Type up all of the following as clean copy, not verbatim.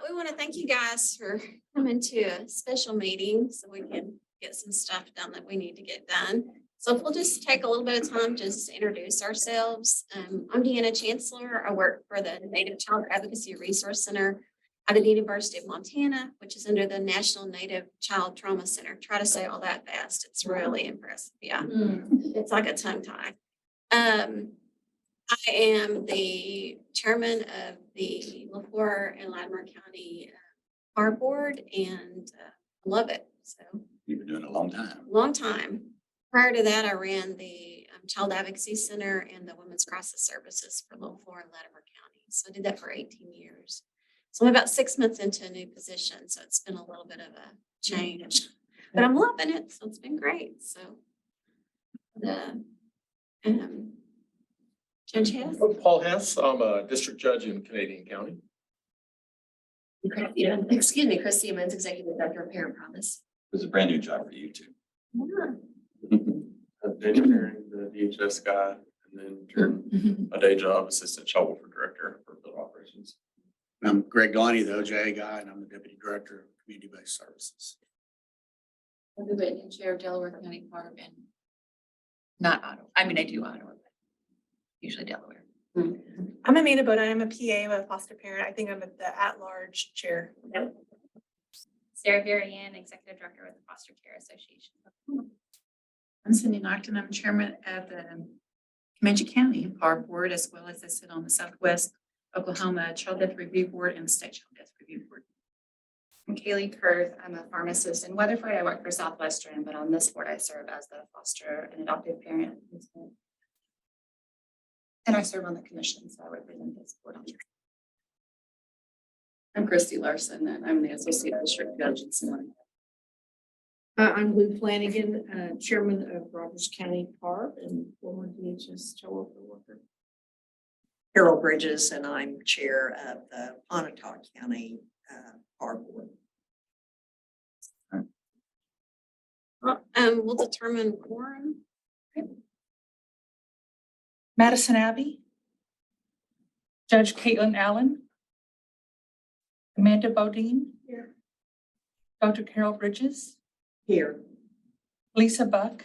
we want to thank you guys for coming to a special meeting so we can get some stuff done that we need to get done. So if we'll just take a little bit of time just to introduce ourselves. I'm Deanna Chancellor. I work for the Native Child Advocacy Resource Center at the University of Montana, which is under the National Native Child Trauma Center. Try to say all that fast. It's really impressive. Yeah, it's like a tongue tie. I am the chairman of the LaFleur and Latimer County PARB board and love it. So You've been doing it a long time. long time. Prior to that, I ran the Child Advocacy Center and the Women's Crisis Services for LaFleur and Latimer County. So I did that for 18 years. So I'm about 6 months into a new position. So it's been a little bit of a change, but I'm loving it. So it's been great. So the Judge Hess. Paul Hess, I'm a district judge in Canadian County. Excuse me, Chris Siemens, Executive Director of Parent Promise. It was a brand new job for you too. Yeah. Daniel Herring, the DHS guy, and then turned a day job assistant child welfare director for field operations. I'm Greg Delaney, the OJA guy, and I'm the Deputy Director of Community-Based Services. I'm the Whitney Chair of Delaware County PARB and not Ottawa. I mean, I do Ottawa, but usually Delaware. I'm Amanda Boda. I'm a PA. I'm a foster parent. I think I'm at the at-large chair. Sarah Varian, Executive Director with the Foster Care Association. I'm Cindy Knockton. I'm chairman of the Comanche County PARB board, as well as I sit on the Southwest Oklahoma Child Death Review Board and the State Child Death Review Board. I'm Kaylee Kurth. I'm a pharmacist in Weatherford. I work for Southwestern, but on this board, I serve as the foster and adoptive parent. And I serve on the commission, so I represent this board on. I'm Christy Larson, and I'm the Associate District Judge in Sonoma. I'm Lou Flanagan, Chairman of Roberts County PARB and former DHS child welfare worker. Carol Bridges, and I'm chair of the Pontotoc County PARB board. We'll determine quorum. Madison Abbey, Judge Caitlin Allen, Amanda Bodine, Here. Dr. Carol Bridges, Here. Lisa Buck,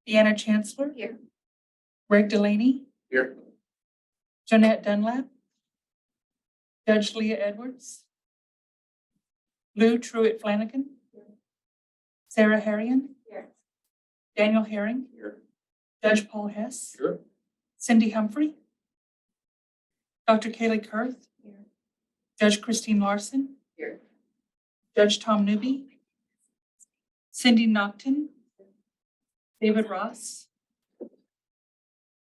Deanna Chancellor, Here. Greg Delaney, Here. Jonette Dunlap, Judge Leah Edwards, Lou Truitt Flanagan, Sarah Harrian, Here. Daniel Herring, Here. Judge Paul Hess, Sure. Cindy Humphrey, Dr. Kaylee Kurth, Judge Christine Larson, Here. Judge Tom Newby, Cindy Knockton, David Ross,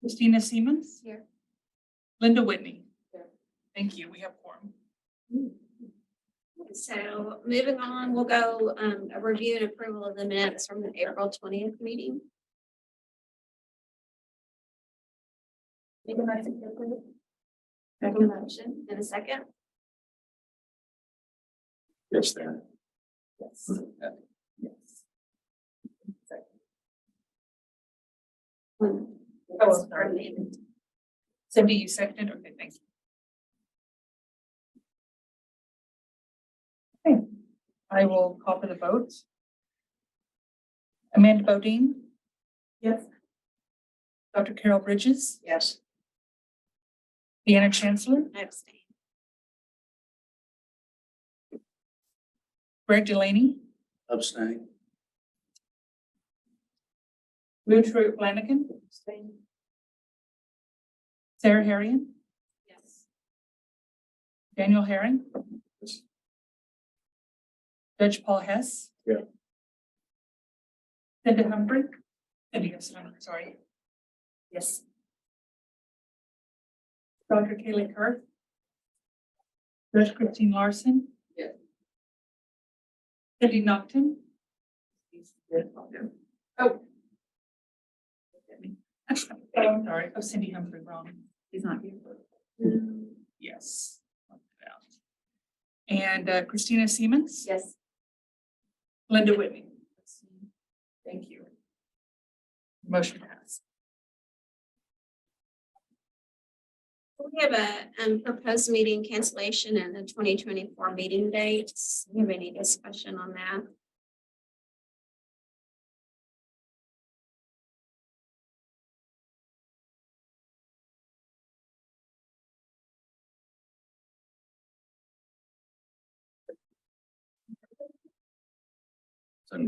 Christina Siemens, Here. Linda Whitney. Here. Thank you. We have quorum. So moving on, we'll go a review and approval of the minutes from the April 20th meeting. Make a motion to approve. Make a motion in a second. Yes, there. Yes. Oh, sorry. Cindy, you seconded? Okay, thank you. Okay, I will call for the vote. Amanda Bodine? Yes. Dr. Carol Bridges? Yes. Deanna Chancellor? I abstain. Greg Delaney? Abstain. Lou Truitt Flanagan? Sarah Harrian? Yes. Daniel Herring? Judge Paul Hess? Yeah. Cindy Humphrey? Sorry. Yes. Dr. Kaylee Kurth? Judge Christine Larson? Yeah. Cindy Knockton? Oh. I'm sorry. Oh, Cindy Humphrey, wrong. He's not here. Yes. And Christina Siemens? Yes. Linda Whitney? Thank you. Motion passed. We have a proposed meeting cancellation and the 2024 meeting dates. Do you have any discussion on that? So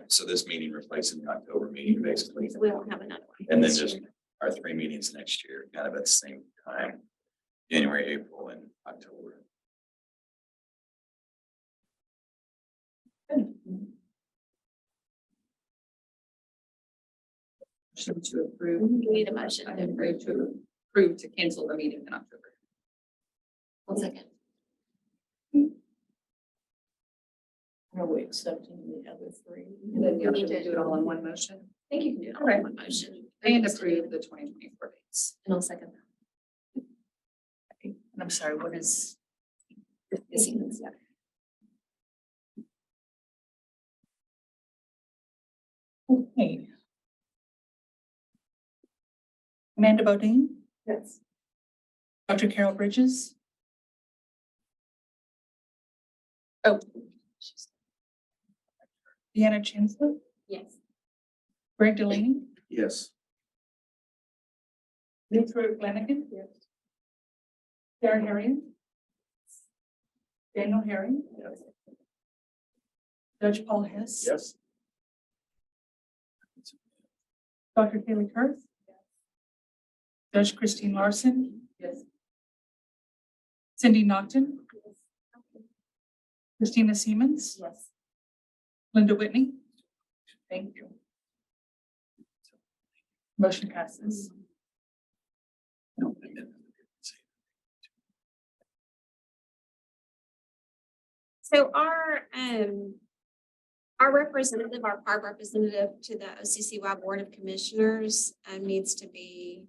so this meeting replaces the October meeting basically. So we won't have another one. And then just our 3 meetings next year, kind of at the same time, January, April, and October. Motion to approve. We need a motion. I agree to approve to cancel the meeting in October. 1 second. Are we accepting the other three? And then you We need have to to- do it all in one motion. I think you can do it all Okay. in one motion. And approve the 2024 dates. And I'll second that. And I'm sorry, what is? Okay. Amanda Bodine, Yes. Dr. Carol Bridges. Oh. Deanna Chancellor, Yes. Greg Delaney, Yes. Victoria Flanagan. Yes. Sarah Harrigan. Daniel Herring. Yes. Judge Paul Hess. Yes. Dr. Kaylee Kurth. Judge Christine Larson. Yes. Cindy Naughton. Christina Siemens. Yes. Linda Whitney. Thank you. Motion passes. No, I meant- So our representative, our PARB representative to the OCCY Board of Commissioners needs to be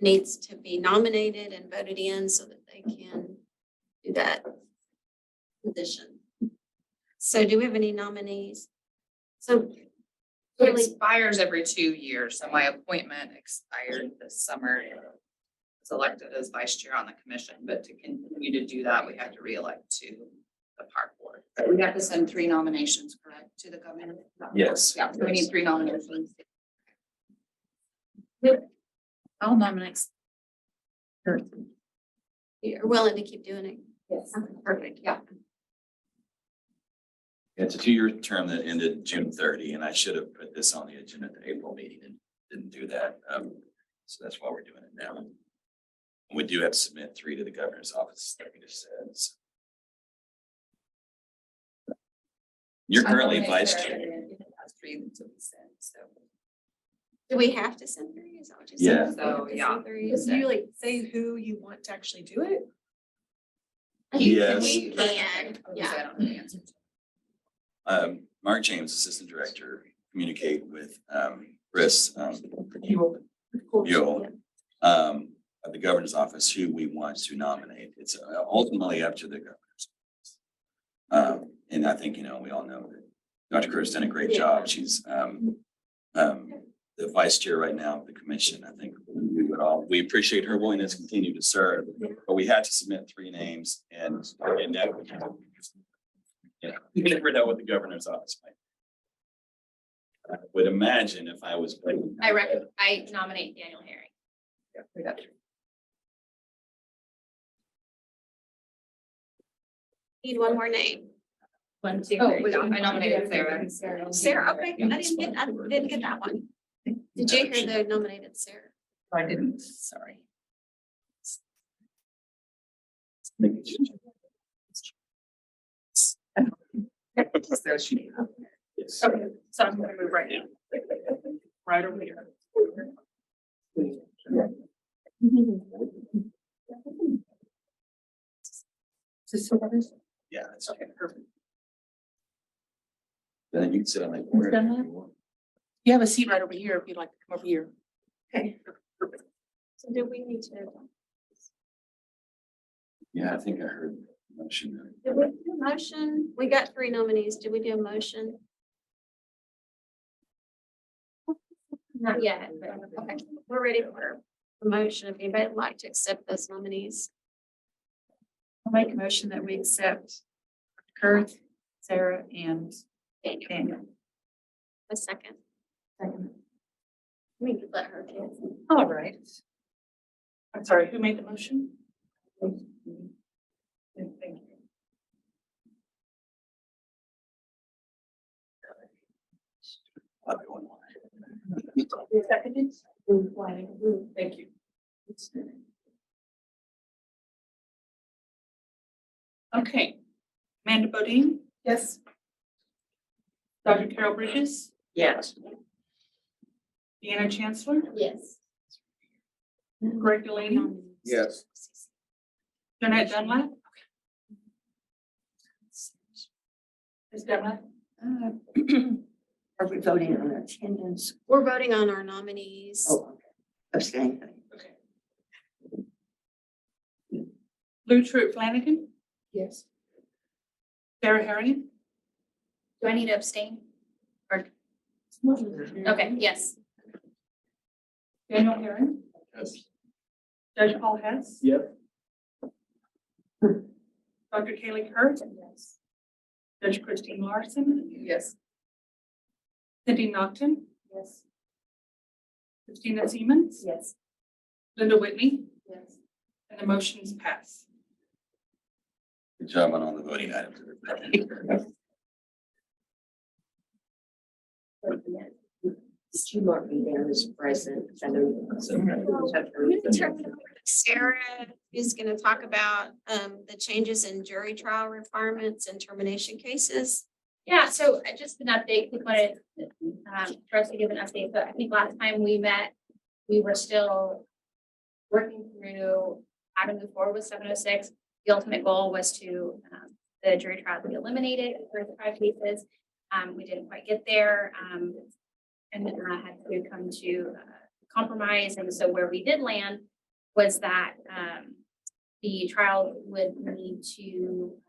nominated and voted in so that they can do that position. So do we have any nominees? So It expires every 2 years, so my appointment expired this summer. I was elected as vice chair on the commission, but to continue to do that, we had to reelect to the park board. But we have to send 3 nominations, correct, to the governor? Yes. Yeah, so we need 3 nominations. I'll nominate. you're willing to keep doing it? Yes. Okay, perfect. Yeah. It's a 2-year term that ended June 30, and I should have put this on the agenda at the April meeting and didn't do that. So that's why we're doing it now. And we do have to submit 3 to the governor's office, like we just said. So. You're currently vice chair. Do we have to send 3? Is that what you Yeah. said? So, yeah. Do you like say who you want to actually do it? Yes. We can, I yeah. don't know the answer. Mark James, Assistant Director, communicate with Chris Buell of the governor's office who we want to nominate. It's ultimately up to the governor's office. And I think, we all know that Dr. Kerr's done a great job. She's the vice chair right now of the commission. I think we appreciate her willingness to continue to serve, but we had to submit 3 names and that, you never know what the governor's office might. I would imagine if I was. I nominate Daniel Herring. Yeah, we got 3. Need one more name. 1, 2, Oh, 3. I nominated Sarah. Sarah, okay, I didn't get that one. Did you hear the nominated Sarah? I didn't, sorry. Yes. Okay, so I'm gonna move right now. Right over here. Is this what it is? Yeah, that's Okay, perfect. then you can sit on that board. Done that? You have a seat right over here if you'd like to come over here. Okay. So do we need to? Yeah, I think I heard the motion. Did we do a motion? We got 3 nominees. Did we do a motion? Not yet, but okay, we're ready for a motion if anybody would like to accept those nominees. I'll make a motion that we accept Kurt, Sarah, and Daniel, Daniel. a second. Second. We could let her do it. All right. I'm sorry, who made the motion? Thank you. You seconded? Thank you. Okay. Amanda Bodine? Yes. Dr. Carol Bridges? Yes. Deanna Chancellor? Yes. Greg Delaney? Yes. Jeanette Dunlap? Ms. Dunlap? Are we voting on attendance? We're voting on our nominees. Oh, okay. Abstain. Okay. Lou Troop Flanagan? Yes. Sarah Harrigan? Do I need to abstain? Or, okay, yes. Daniel Herron? Yes. Judge Paul Hess? Yep. Dr. Kaylee Kurt? Yes. Judge Christine Larson? Yes. Cindy Naughton? Yes. Christina Siemens? Yes. Linda Whitney? Yes. And the motions pass. Good job on all the voting items. Did you mark me down as present? I know you- I'm gonna turn it over to Sarah, who's gonna talk about the changes in jury trial requirements and termination cases. Yeah, so just an update, we wanted for us to give an update, but I think last time we met, we were still working through how to move forward with 706. The ultimate goal was to the jury trial be eliminated for the 5 cases. We didn't quite get there, and then had to come to compromise. And so where we did land was that the trial would need to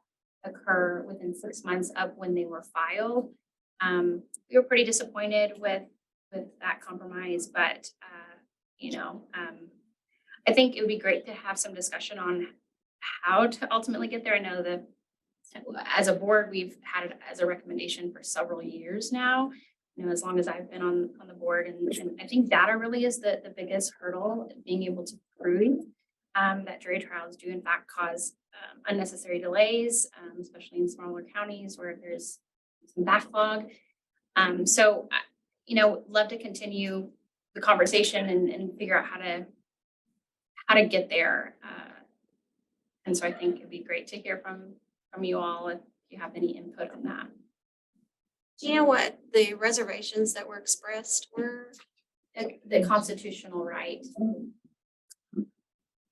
occur within 6 months of when they were filed. We were pretty disappointed with that compromise, but I think it would be great to have some discussion on how to ultimately get there. I know that as a board, we've had it as a recommendation for several years now, as long as I've been on the board. And I think data really is the biggest hurdle, being able to prove that jury trials do in fact cause unnecessary delays, especially in smaller counties where there's some backlog. So, love to continue the conversation and figure out how to get there. And so I think it'd be great to hear from you all if you have any input on that. Do you know what the reservations that were expressed were? The constitutional right.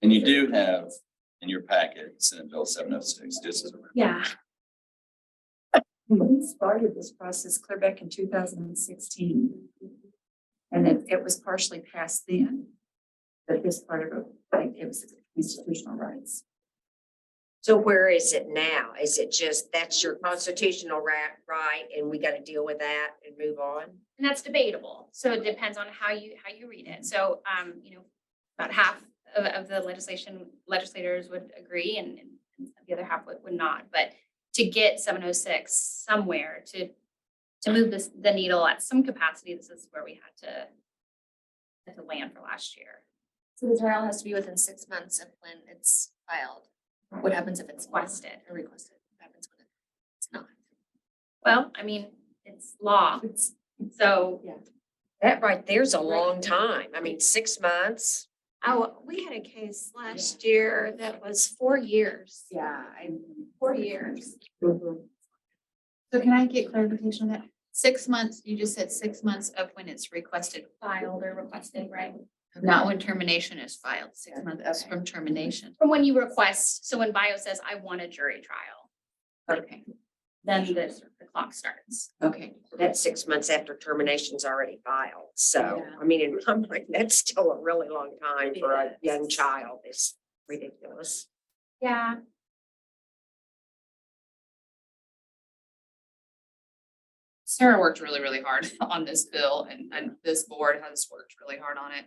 And you do have in your packet, Senate Bill 706, just as a Yeah. We started this process clear back in 2016. And it was partially passed then. But this part of it was constitutional rights. So where is it now? Is it just, that's your constitutional right, and we got to deal with that and move on? And that's debatable. So it depends on how you read it. So, about half of the legislators would agree and the other half would not. But to get 706 somewhere to move the needle at some capacity, this is where we had to land for last year. So the trial has to be within 6 months of when it's filed. What happens if it's requested? What happens when it's not? Well, I mean, it's law. So That right there's a long time. I mean, 6 months. Oh, we had a case last year that was 4 years. Yeah. 4 years. So can I get clarification on that? 6 months, you just said 6 months of when it's requested, filed or requested, right? not when termination is filed, 6 months from termination. From when you request, so when bio says, I want a jury trial, Okay, then the clock starts. okay. That's 6 months after termination's already filed. So, I mean, in my mind, that's still a really long time for a young child. It's ridiculous. Yeah. Sarah worked really, really hard on this bill and this board has worked really hard on it.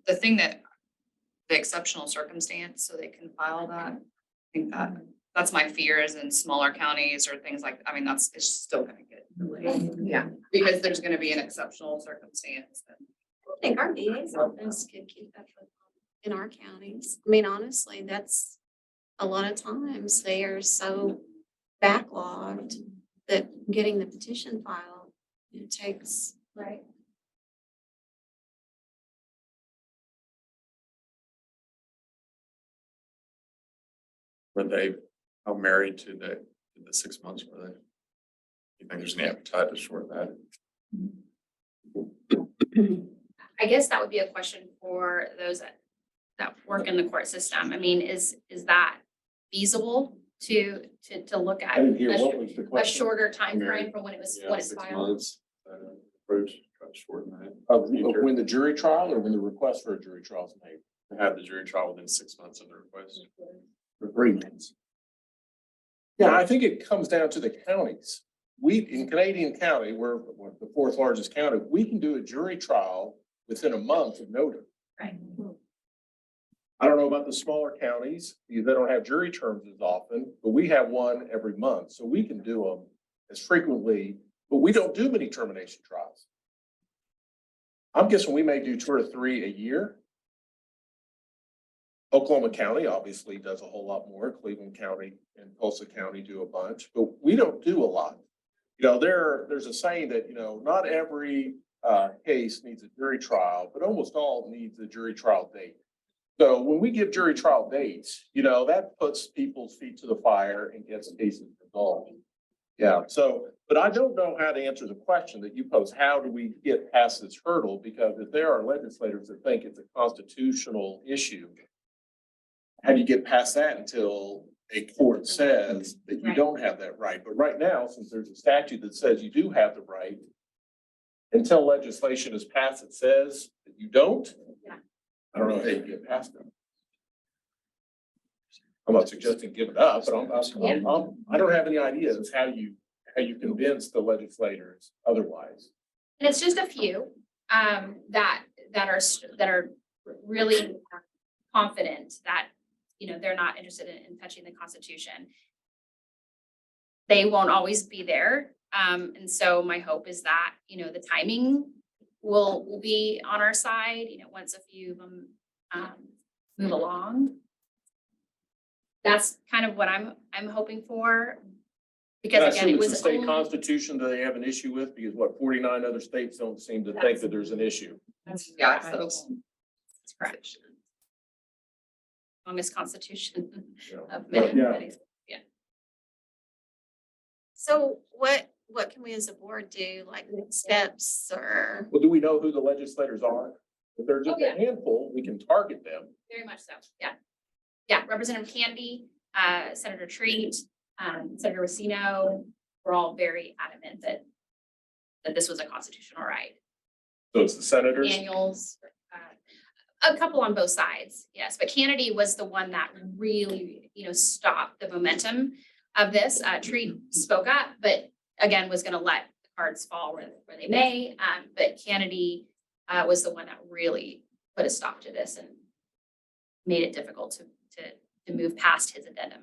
The thing that the exceptional circumstance, so they can file that. I think that's my fear is in smaller counties or things like, I mean, it's still gonna get delayed. Yeah, because there's gonna be an exceptional circumstance. I think our DA's office could keep up with in our counties. I mean, honestly, that's a lot of times they are so backlogged that getting the petition filed, it takes. Right. Were they, how married to the 6 months were they? You think there's any appetite to short that? I guess that would be a question for those that work in the court system. I mean, is that feasible to look at I didn't hear, a what was the a question? shorter time frame from when it was, when it's 6 filed? months, approach, try to shorten that. Of when the jury trial or when the request for a jury trial is made? To have the jury trial within 6 months of the request. For 3 months. Yeah, I think it comes down to the counties. We, in Canadian County, we're the 4th largest county, we can do a jury trial within a month of notice. Right. I don't know about the smaller counties, because they don't have jury terms as often, but we have one every month, so we can do them as frequently, but we don't do many termination trials. I'm guessing we may do 2 or 3 a year. Oklahoma County obviously does a whole lot more. Cleveland County and Tulsa County do a bunch, but we don't do a lot. You know, there's a saying that, you know, not every case needs a jury trial, but almost all needs a jury trial date. So when we give jury trial dates, you know, that puts people's feet to the fire and gets cases resolved. Yeah, so, but I don't know how to answer the question that you pose. How do we get past this hurdle? Because if there are legislators that think it's a constitutional issue, how do you get past that until a court says that you don't have that right? But right now, since there's a statute that says you do have the right, until legislation is passed that says that you don't, Yeah. I don't know how you get past them. I'm not suggesting give it up, but I don't have any ideas how you convince the legislators otherwise. And it's just a few that are really confident that, you know, they're not interested in touching the Constitution. They won't always be there. And so my hope is that, you know, the timing will be on our side, you know, once a few of them move along. That's kind of what I'm hoping for. Because again, it was the state only, constitution that they have an issue with, because 49 other states don't seem to think that there's an issue. Yeah, so that's correct. Longest constitution of many. Yeah. So what can we as a board do, like next steps or? Well, do we know who the legislators are? If they're just Oh, yeah. a handful, we can target them. Very much so, yeah. Yeah, Representative Candy, Senator Treat, Senator Racino, were all very adamant that this was a constitutional right. So it's the senators. Daniels, a couple on both sides, yes, but Kennedy was the one that really, you know, stopped the momentum of this. Treat spoke up, but again, was gonna let the cards fall where they may. But Kennedy was the one that really put a stop to this and made it difficult to move past his addendum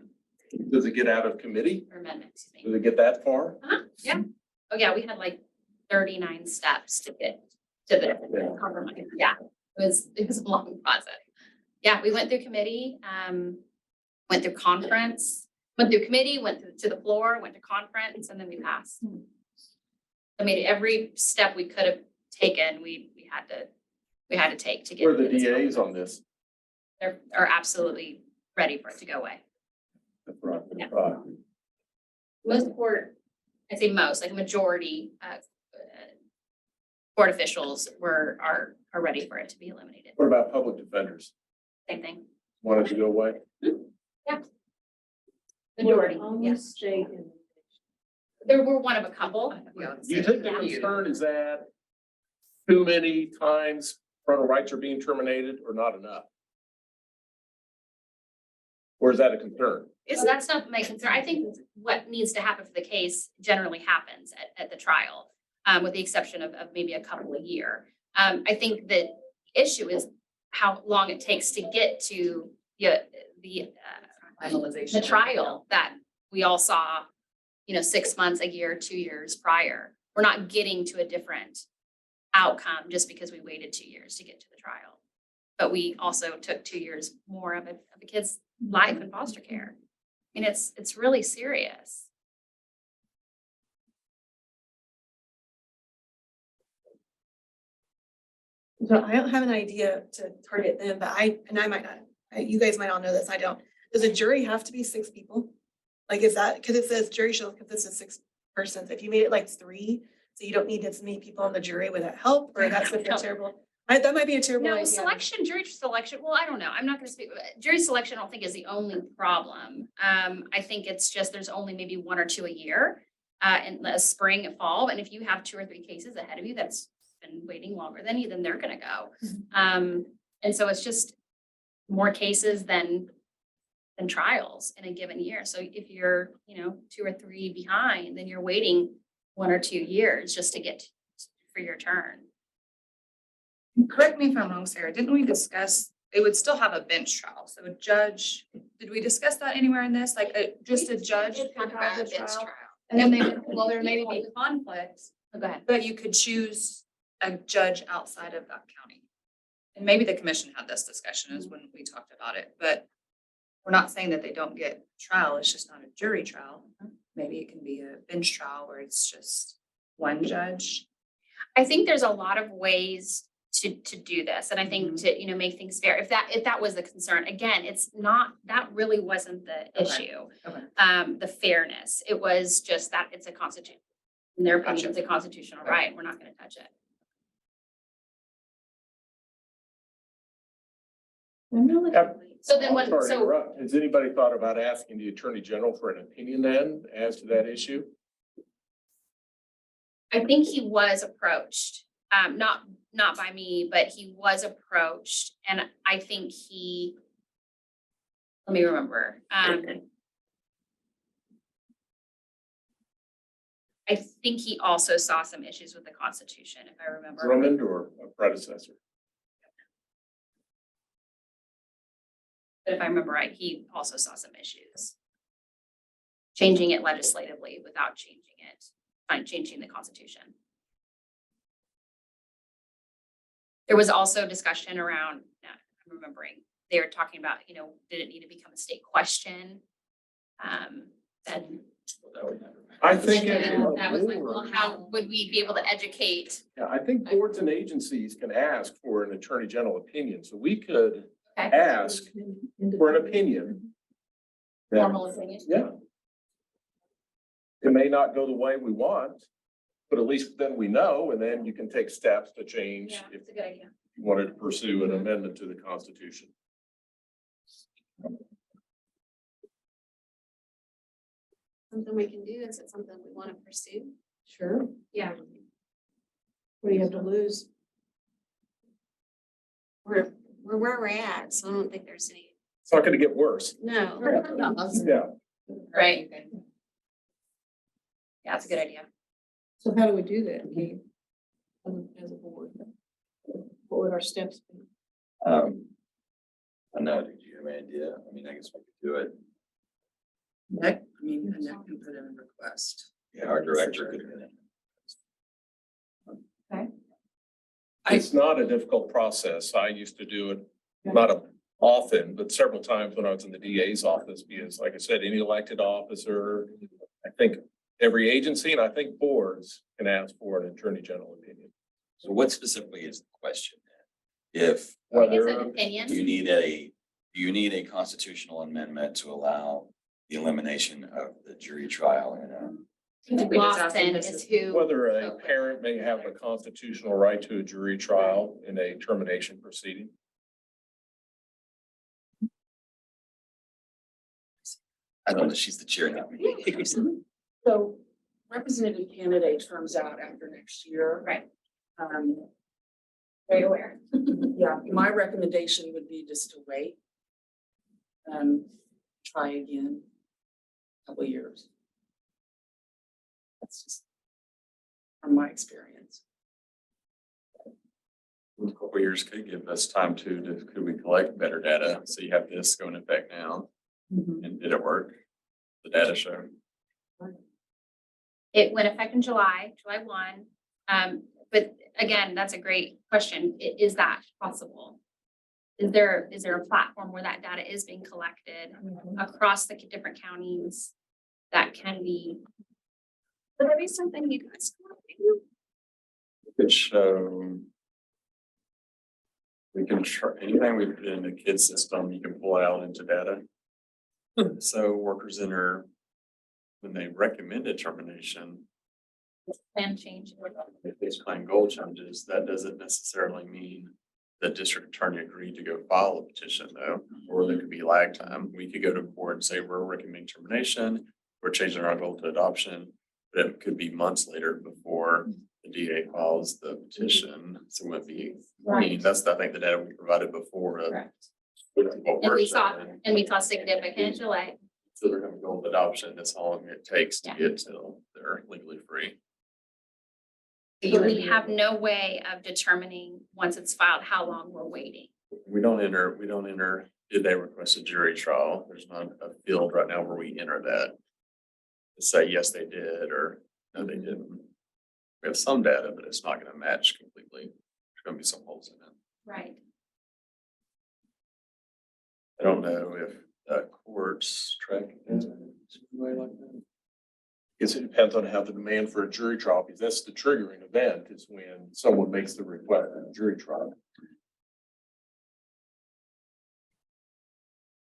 Does it get out of committee? or amendment, excuse me. Does it get that far? Yeah. Oh, yeah, we had like 39 steps to get to the compromise. Yeah, it was a long process. Yeah, we went through committee, went through conference, went through committee, to the floor, went to conference, and then we passed. I mean, every step we could have taken, we had to take to get. Where are the to this DAs compromise. on this? They're absolutely ready for it to go away. That's right. Yeah. Most court, I'd say most, like a majority of court officials are ready for it to be eliminated. What about public defenders? Same thing. Want it to go away? Majority, On yes. the state. There were one of a couple. Do you think the concern is that too many times parental rights are being terminated or not enough? Or is that a concern? So that's not my concern. I think what needs to happen for the case generally happens at the trial, with the exception of maybe a couple a year. I think the issue is how long it takes to get to the Finalization. trial that we all saw, 6 months, a year, 2 years prior. We're not getting to a different outcome just because we waited 2 years to get to the trial. But we also took 2 years more of a kid's life in foster care. I mean, it's really serious. So I don't have an idea to target them, but I might not, you guys might all know this, I don't. Does a jury have to be 6 people? Like, is that, because it says jury shall consist of 6 persons, if you made it like 3, so you don't need as many people on the jury, would that help, or that's a No. terrible? That might be a terrible idea. No, jury selection, well, I don't know, I'm not gonna speak, jury selection I don't think is the only problem. I think it's just, there's only maybe 1 or 2 a year, in the spring and fall, and if you have 2 or 3 cases ahead of you that's been waiting longer than you, then they're gonna go. And so it's just more cases than trials in a given year. So if you're, 2 or 3 behind, then you're waiting 1 or 2 years just to get for your turn. Correct me if I'm wrong, Sarah, didn't we discuss, they would still have a bench trial, so a judge, did we discuss that anywhere in this, like, just a judge? could have the trial? And then there may be conflicts, Oh, go ahead. but you could choose a judge outside of that county. And maybe the commission had this discussion is when we talked about it, but we're not saying that they don't get trial, it's just not a jury trial. Maybe it can be a bench trial where it's just one judge. I think there's a lot of ways to do this, and I think to, make things fair. If that was the concern, again, it's not, that really wasn't the issue. Okay. The fairness, it was just that it's a constitution. In their opinion, Gotcha. it's a constitutional right. We're not gonna touch it. So then what, Sorry to so interrupt. Has anybody thought about asking the Attorney General for an opinion then as to that issue? I think he was approached, not by me, but he was approached, and I think let me remember. I think he also saw some issues with the Constitution, if I remember. Drummond or a predecessor? But if I remember right, he also saw some issues. Changing it legislatively without changing the Constitution. There was also discussion around, I'm remembering, they were talking about, did it need to become a state question? Then I think. that was like, well, how would we be able to educate? Yeah, I think boards and agencies can ask for an Attorney General opinion, so we could Okay. ask for an opinion. that- Formal opinion? Yeah. It may not go the way we want, but at least then we know, and then you can take steps to change Yeah, if it's a good idea. you wanted to pursue an amendment to the Constitution. Something we can do, is it something we want to pursue? Sure. Yeah. What do you have to lose? We're where we're at, so I don't think there's any, It's not gonna get worse. no. Yeah. Right. Yeah, it's a good idea. So how do we do that, Kate? As a board? What would our steps be? I know, did you have any idea? I mean, I guess we could do it. Nick, and Nick can put in a request. Yeah, our director could. It's not a difficult process. I used to do it, not often, but several times when I was in the DA's office, because like I said, any elected officer, I think every agency and I think boards can ask for an Attorney General opinion. So what specifically is the question? If I think it's Whether an opinion. you need a constitutional amendment to allow the elimination of the jury trial in a. Lawson is who. whether a parent may have a constitutional right to a jury trial in a termination proceeding. I don't know, she's the chair now. So representative candidate terms out after next year. Right. Very aware. Yeah, my recommendation would be just to wait. Try again. Couple of years. That's just from my experience. A couple of years could give us time could we collect better data? So you have this going effect now. And did it work? The data show. It went effect in July 1. But again, that's a great question. Is that possible? Is there a platform where that data is being collected across the different counties that can be? Would there be something you guys can do? Could show. We can try anything we put in the kid system, you can pull it out into data. So workers enter, when they recommended termination, Plan change. if they claim goal changes, that doesn't necessarily mean the district attorney agreed to go file a petition though, or there could be lag time. We could go to court and say, we're recommending termination, we're changing our goal to adoption, but it could be months later before the DA files the petition. So it would be, I mean, that's, I think, the data we provided before. Correct. What And we're we saw, showing. and we saw significant delay. So they're gonna go with adoption, that's how long it takes to Yeah. get till they're legally free. But we have no way of determining once it's filed, how long we're waiting. We don't enter, did they request a jury trial? There's not a field right now where we enter that. To say, yes, they did, or no, they didn't. We have some data, but it's not gonna match completely. There's gonna be some holes in it. Right. I don't know if courts track it in a way like that. Guess it depends on how the demand for a jury trial, because that's the triggering event is when someone makes the request for a jury trial.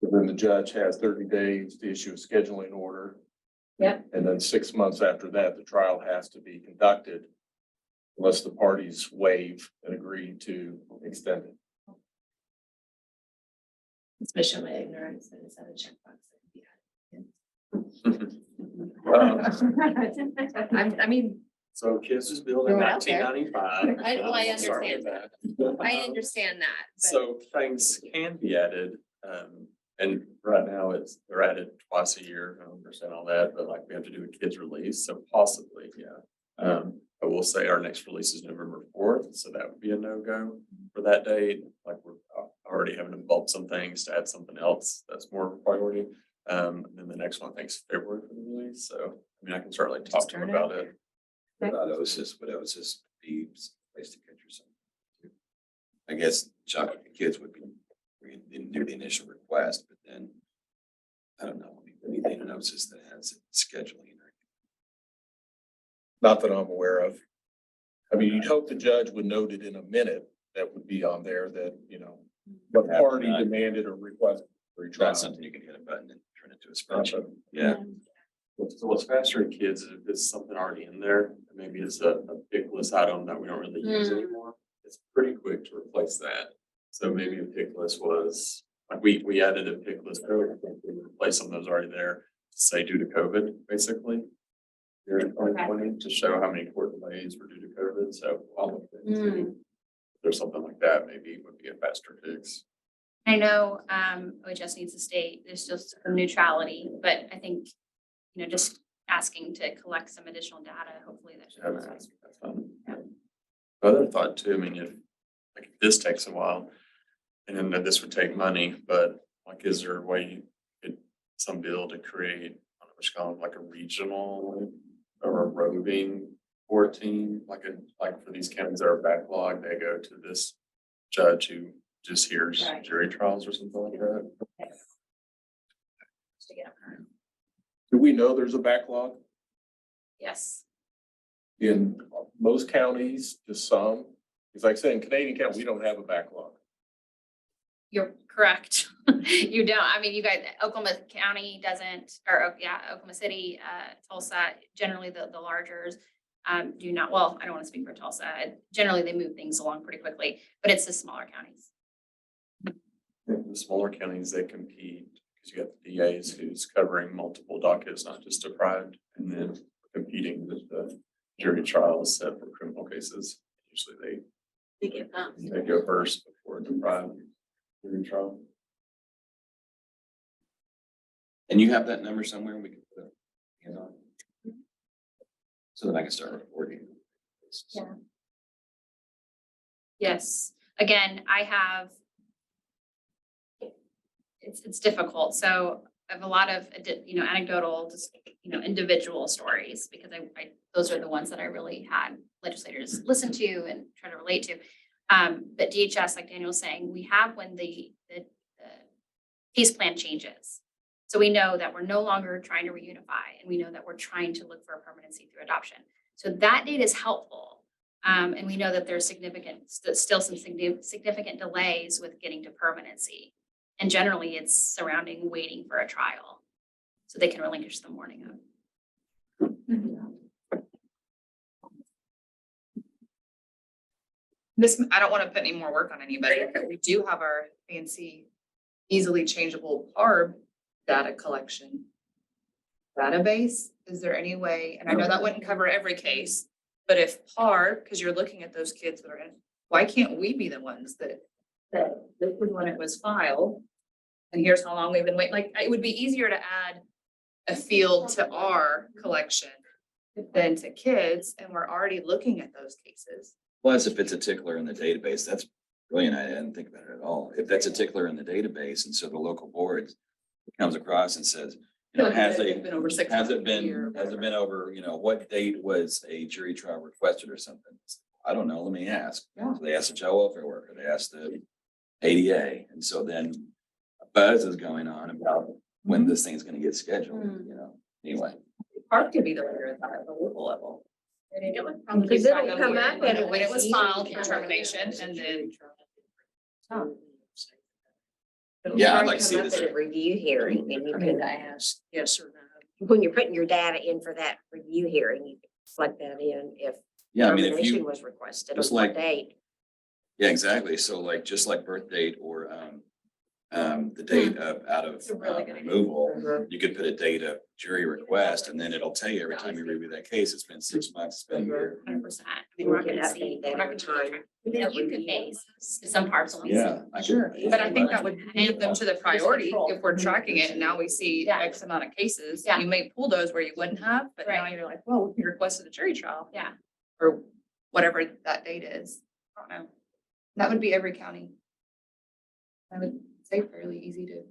But then the judge has 30 days to issue a scheduling order. Yep. And then 6 months after that, the trial has to be conducted unless the parties waive and agree to extend it. Especially ignorance and set a checkbox. I mean, So kids was built in Throw it out there. 1995. I understand that. I understand that. but- So things can be added, and right now they're added twice a year, I don't understand all that, but like we have to do a kids release, so possibly, yeah. I will say our next release is November 4th, so that would be a no-go for that date, like we're already having to bump some things to add something else that's more of a priority. Then the next one, I think, is February for the release, so, I mean, I can certainly talk to them about it. About OCCY, would OCCY be a place to catch yourself? I guess Chuck, the kids would be, we didn't do the initial request, but then, I don't know, anything in OCCY that has scheduling or. Not that I'm aware of. I mean, you'd hope the judge would note it in a minute, that would be on there that, the party demanded or requested for a trial. Not something you can hit a button and turn it to a spreadsheet. Yeah. So what's faster in kids is if it's something already in there, maybe it's a pick list item that we don't really use anymore. It's pretty quick to replace that. So maybe a pick list was, like we added a pick list earlier, we replaced some of those already there, to say due to COVID, basically. During 2020, to show how many court delays were due to COVID, so I'll look at it. If there's something like that, maybe it would be a faster fix. I know OHS needs to stay, there's still some neutrality, but I think, just asking to collect some additional data, hopefully that should. That's fun. Other thought too, I mean, if this takes a while, and then that this would take money, but like, is there a way some bill to create, I don't know what you call it, like a regional or a roving court team, like for these counties that are backlogged, they go to this judge who just hears Right. jury trials or something like that. Do we know there's a backlog Yes. in most counties, just some? It's like saying Canadian County, we don't have a backlog. You're correct. You don't, I mean, you guys, Oklahoma County doesn't, or Oklahoma City, Tulsa, generally the largers do not, well, I don't want to speak for Tulsa. Generally, they move things along pretty quickly, but it's the smaller counties. The smaller counties, they compete because you got the DAs who's covering multiple dockets, not just deprived, and then competing with the jury trials set for criminal cases. Usually they go first before deprived jury trial. And you have that number somewhere we can put a hand on? So that I can start reporting. Yeah. Yes, again, I have. It's difficult, so I have a lot of, anecdotal, just, individual stories, because those are the ones that I really had legislators listen to and try to relate to. But DHS, like Daniel was saying, we have when the peace plan changes. So we know that we're no longer trying to reunify, and we know that we're trying to look for a permanency through adoption. So that data is helpful. And we know that there's still some significant delays with getting to permanency. And generally it's surrounding waiting for a trial. So they can relinquish the morning of. This, I don't want to put any more work on anybody, but we do have our fancy, easily changeable PARB data collection database. Is there any way, and I know that wouldn't cover every case, but if PARB, because you're looking at those kids that are in, why can't we be the ones that this was when it was filed? And here's how long we've been waiting. Like, it would be easier to add a field to our collection than to kids, and we're already looking at those cases. Plus, if it's a tickler in the database, that's brilliant. I didn't think about it at all. If that's a tickler in the database, and so the local board comes across and says, has it been over, what date was a jury trial requested or something? I don't know, let me ask. Yeah. So they asked the child welfare worker, they asked the ADA, and so then a buzz is going on about when this thing's gonna get scheduled, anyway. PARB could be the leader at the local level. Because it'll come up and When it was filed for termination, and then. Yeah, I'd like to see Come up this. at a review hearing and you I mean, can I ask yes or no. when you're putting your data in for that review hearing, you can plug that in if Yeah, I mean, if termination you, was requested on just what like- date. yeah, exactly. So like, just like birth date or, the date of out of It's a really good idea. removal, you could put a date of jury request, and then it'll tell you every time you review that case, it's been 6 months, it's been a year. 100%. I We mean, we're not can gonna see, update that we're not every gonna time. Then you could base some parts on. Yeah. I Sure, could- but I think that would move them to the priority if we're tracking it and now we see Yeah. X amount of cases. Yeah. You may pull those where you wouldn't have, but now Right. you're like, well, we requested a jury trial. Yeah. Or whatever that date is. I don't know. That would be every county. I would say fairly easy to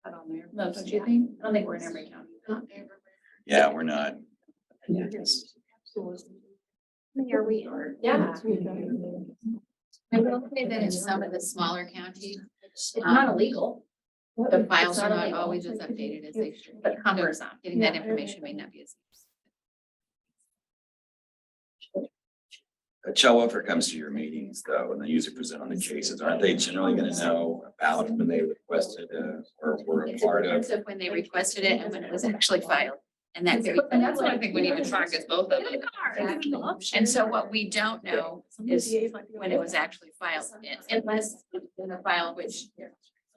put on there. Most, Don't you yeah. think? I don't think we're in every county. Yeah, we're not. Are we? Yeah. I will say that in some of the smaller counties, It's not illegal. the files It's are not not illegal. always as updated as they should. But be. cumbersome. So getting that information may not be as. A child welfare comes to your meetings though, and they usually present on the cases. Aren't they generally gonna know about when they requested, or were a It part depends of? of when they requested it and when it was actually filed. And that's. And that's what I think we need to track is both of them. And so what we don't know is when it was actually filed, unless in the file, which,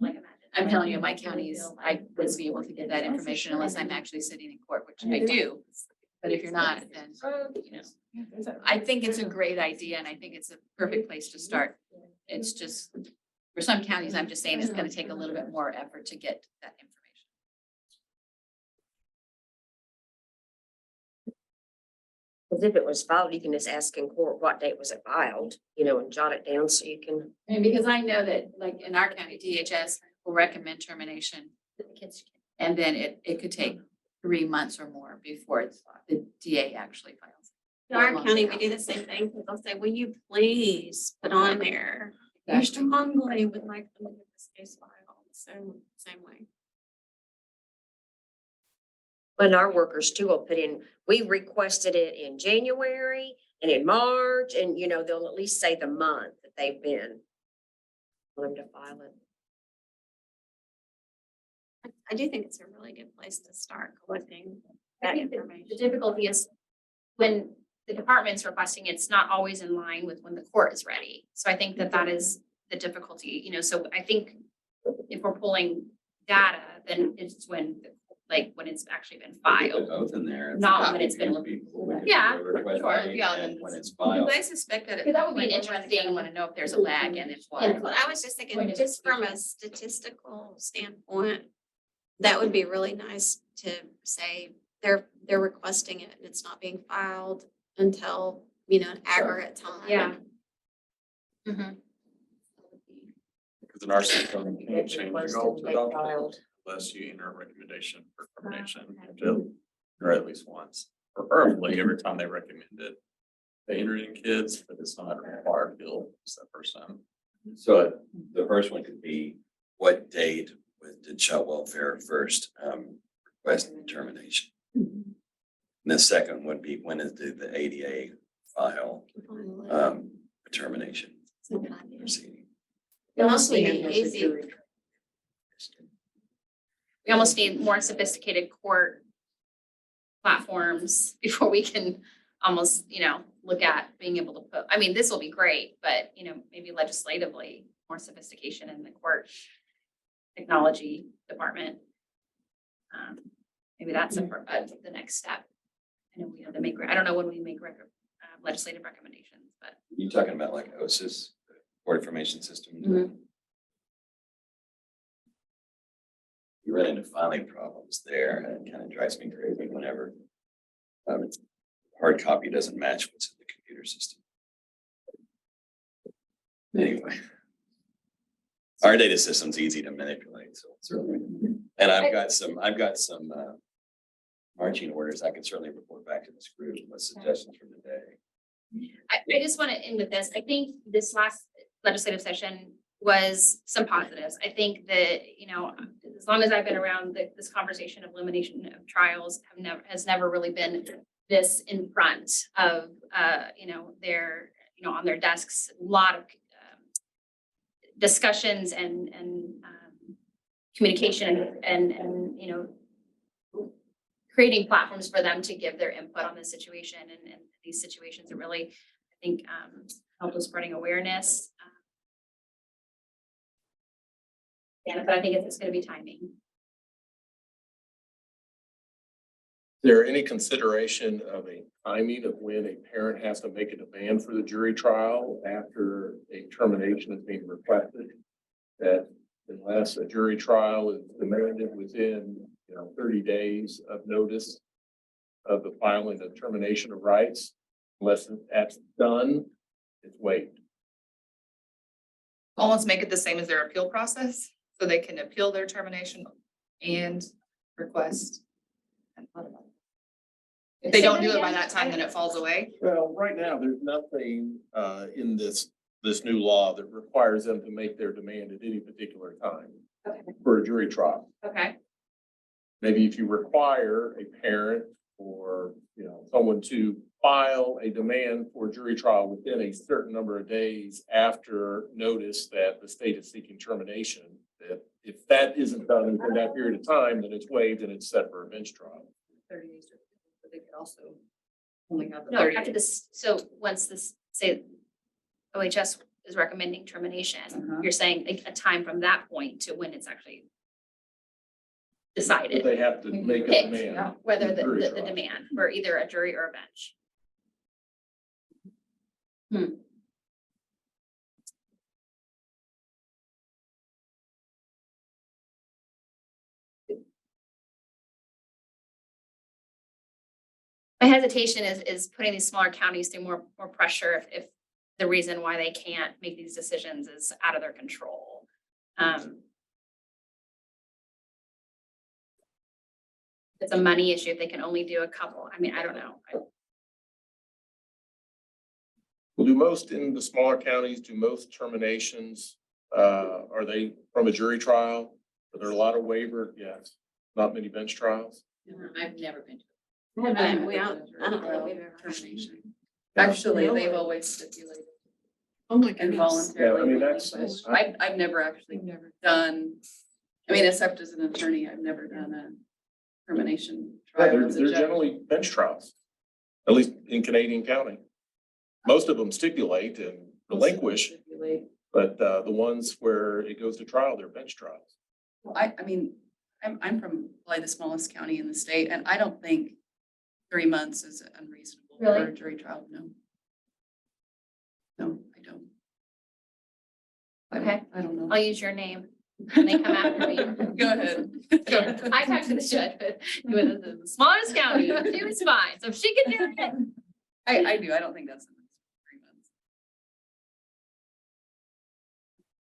like, I'm telling you, my counties, I wouldn't be able to get that information unless I'm actually sitting in court, which I do. But if you're not, then, I think it's a great idea and I think it's a perfect place to start. It's just, for some counties, I'm just saying it's gonna take a little bit more effort to get that information. Because if it was filed, you can just ask in court, what date was it filed, and jot it down so you can. And because I know that, like, in our county, DHS will recommend termination. And then it could take 3 months or more before the DA actually files. In our county, we do the same thing. They'll say, will you please put on there, you're strongly would like them to get this case filed, same way. And our workers too will put in, we requested it in January and in March, and they'll at least say the month that they've been. For them to file it. I do think it's a really good place to start collecting I that think the information. difficulty is when the department's requesting, it's not always in line with when the court is ready. So I think that is the difficulty, so I think if we're pulling data, then it's when it's actually been Put filed. both in there. Not when it's been- Yeah, Sure, yeah, and when it's filed. I suspect that. Because that would be I interesting. want to know if there's a lag and if And what. I was just thinking, just from a statistical standpoint, that would be really nice to say they're requesting it and it's not being filed until, an aggregate time. Yeah. Because in our system, you can't change Requested your goal to they adopt filed. unless you enter a recommendation for termination, or at least once, preferably every time they recommend it. They enter in kids, but it's not a required field, it's that first time. So the first one could be, what date did child welfare first request termination? And the second would be, when is the ADA file termination proceeding? It must be And there's a easy. jury. We almost need more sophisticated court platforms before we can almost, look at being able to put, I mean, this will be great, but, maybe legislatively, more sophistication in the court technology department. Maybe that's the next step. I know we have to make, I don't know when we make legislative recommendations, but. You talking about like OCCY, Court Information System? Mhm. You run into filing problems there, and it kind of drives me crazy whenever hard copy doesn't match what's in the computer system. Anyway. Our data system's easy to manipulate, so certainly, and I've got some marching orders. I can certainly report back to this group with suggestions for today. I just want to end with this. I think this last legislative session was some positives. I think that, as long as I've been around, this conversation of elimination of trials has never really been this in front of, their, on their desks, a lot of discussions and communication and creating platforms for them to give their input on this situation and these situations that really, I think, help with spreading awareness. But I think it's going to be timing. Is there any consideration of a timing of when a parent has to make a demand for the jury trial after a termination is being requested? That unless a jury trial is demanded within, 30 days of notice of the filing of termination of rights, unless that's done, it's waived. Almost make it the same as their appeal process, so they can appeal their termination and request. If they don't do it by that time, then it falls away. Well, right now, there's nothing in this new law that requires them to make their demand at any particular time for a jury trial. Okay. Maybe if you require a parent or, someone to file a demand for jury trial within a certain number of days after notice that the state is seeking termination, that if that isn't done within that period of time, then it's waived and it's set for a bench trial. 30 days, but they could also only have the No, 30 after days. this, so once this, say, OHS is recommending termination, you're saying a time from that point to when it's actually But decided. they have to make a Picked, demand. whether the Jury trial. demand for either a jury or a bench. My hesitation is putting these smaller counties through more pressure if the reason why they can't make these decisions is out of their control. It's a money issue if they can only do a couple. I mean, I don't know. Well, do most in the smaller counties, do most terminations, are they from a jury trial? Are there a lot of waiver? Yes. Not many bench trials? I've never been to. I don't think we've ever. Actually, they've always stipulated Oh my and goodness. Yeah, I mean, voluntarily. that's- relinquished. I've never actually done, except as an attorney, I've never done a termination Yeah, trial as a they're judge. generally bench trials, at least in Canadian County. Most of them stipulate and relinquish, Stipulate. but the ones where it goes to trial, they're bench trials. Well, I'm from probably the smallest county in the state, and I don't think 3 months is unreasonable for Really? a jury trial, no. No, I don't. Okay. I don't know. I'll use your name when they come after me. Go ahead. Go ahead. I talked to the judge, but it was the smallest county. She was fine. So if she can do it, I do, I don't think that's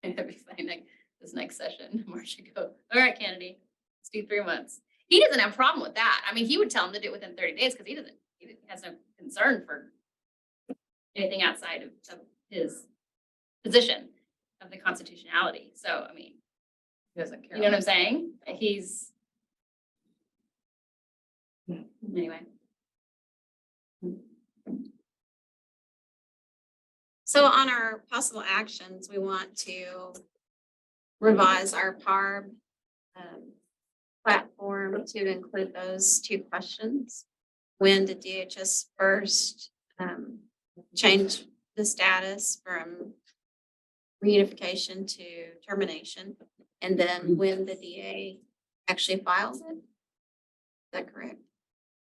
That'd be funny, like, this next session, Marcia go, all right, Kennedy, let's do 3 months. He doesn't have a problem with that. I mean, he would tell him to do it within 30 days because he has no concern for anything outside of his position of the constitutionality. So, I mean, He doesn't care. you know what I'm saying? He's. Anyway. So on our possible actions, we want to revise our PARB platform to include those 2 questions. When did DHS first change the status from reunification to termination? And then when the DA actually files it? Is that correct?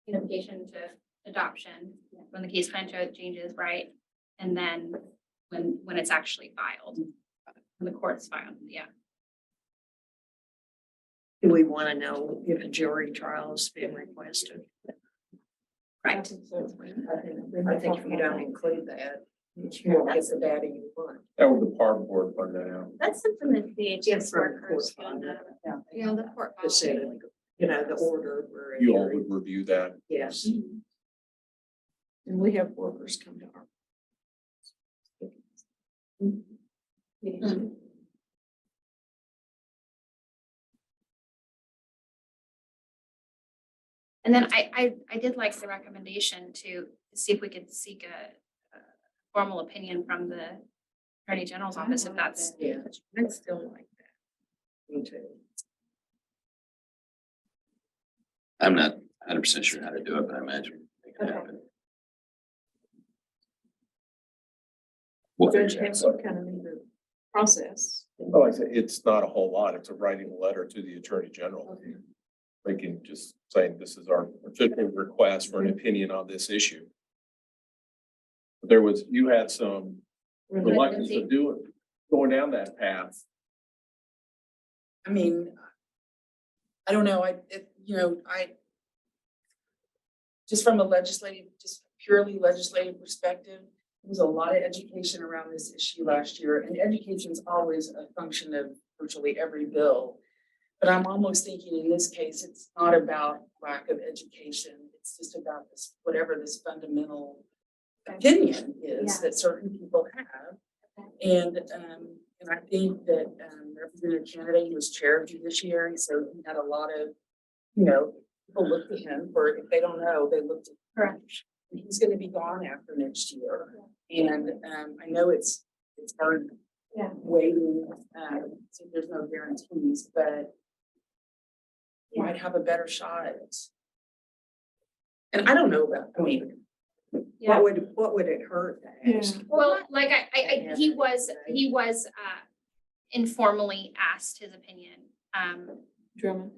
Unification to adoption, when the case plan changes, right? And then when it's actually filed, when the court's filed, yeah. Do we want to know if a jury trial has been requested? Right. I think if you don't include that, you won't get the data you want. That would the PARB board find that out. That's something that DHS For workers court can, file. you know, the court. Just say, file. you know, the order where a You all jury, would review that. yes. And we have workers come to our. Mhm. And then I did like the recommendation to see if we could seek a formal opinion from the Attorney General's office, if that's. Yeah, I'd still like that. me too. I'm not 100% sure how to do it, but I imagine it can happen. We'll Judge figure it has out. some kind of either process. Well, like I said, it's not a whole lot. It's a writing letter to the Attorney General. They can just say, this is our official request for an opinion on this issue. But you had some reluctance to do it, going down that path. I mean, I don't know, just from a just purely legislative perspective, there was a lot of education around this issue last year, and education is always a function of virtually every bill. But I'm almost thinking in this case, it's not about lack of education. It's just about this, whatever this fundamental opinion is that certain people have. And I think that Representative Kennedy was chair of judiciary, so he had a lot of, people looked at him for, if they don't know, they looked at. Correct. And he's gonna be gone after next year. And I know it's hard waiting, so there's no guarantees, but you might have a better shot. And I don't know about, Yeah. What would it hurt to ask? Well, like he was informally asked his opinion. Drummond.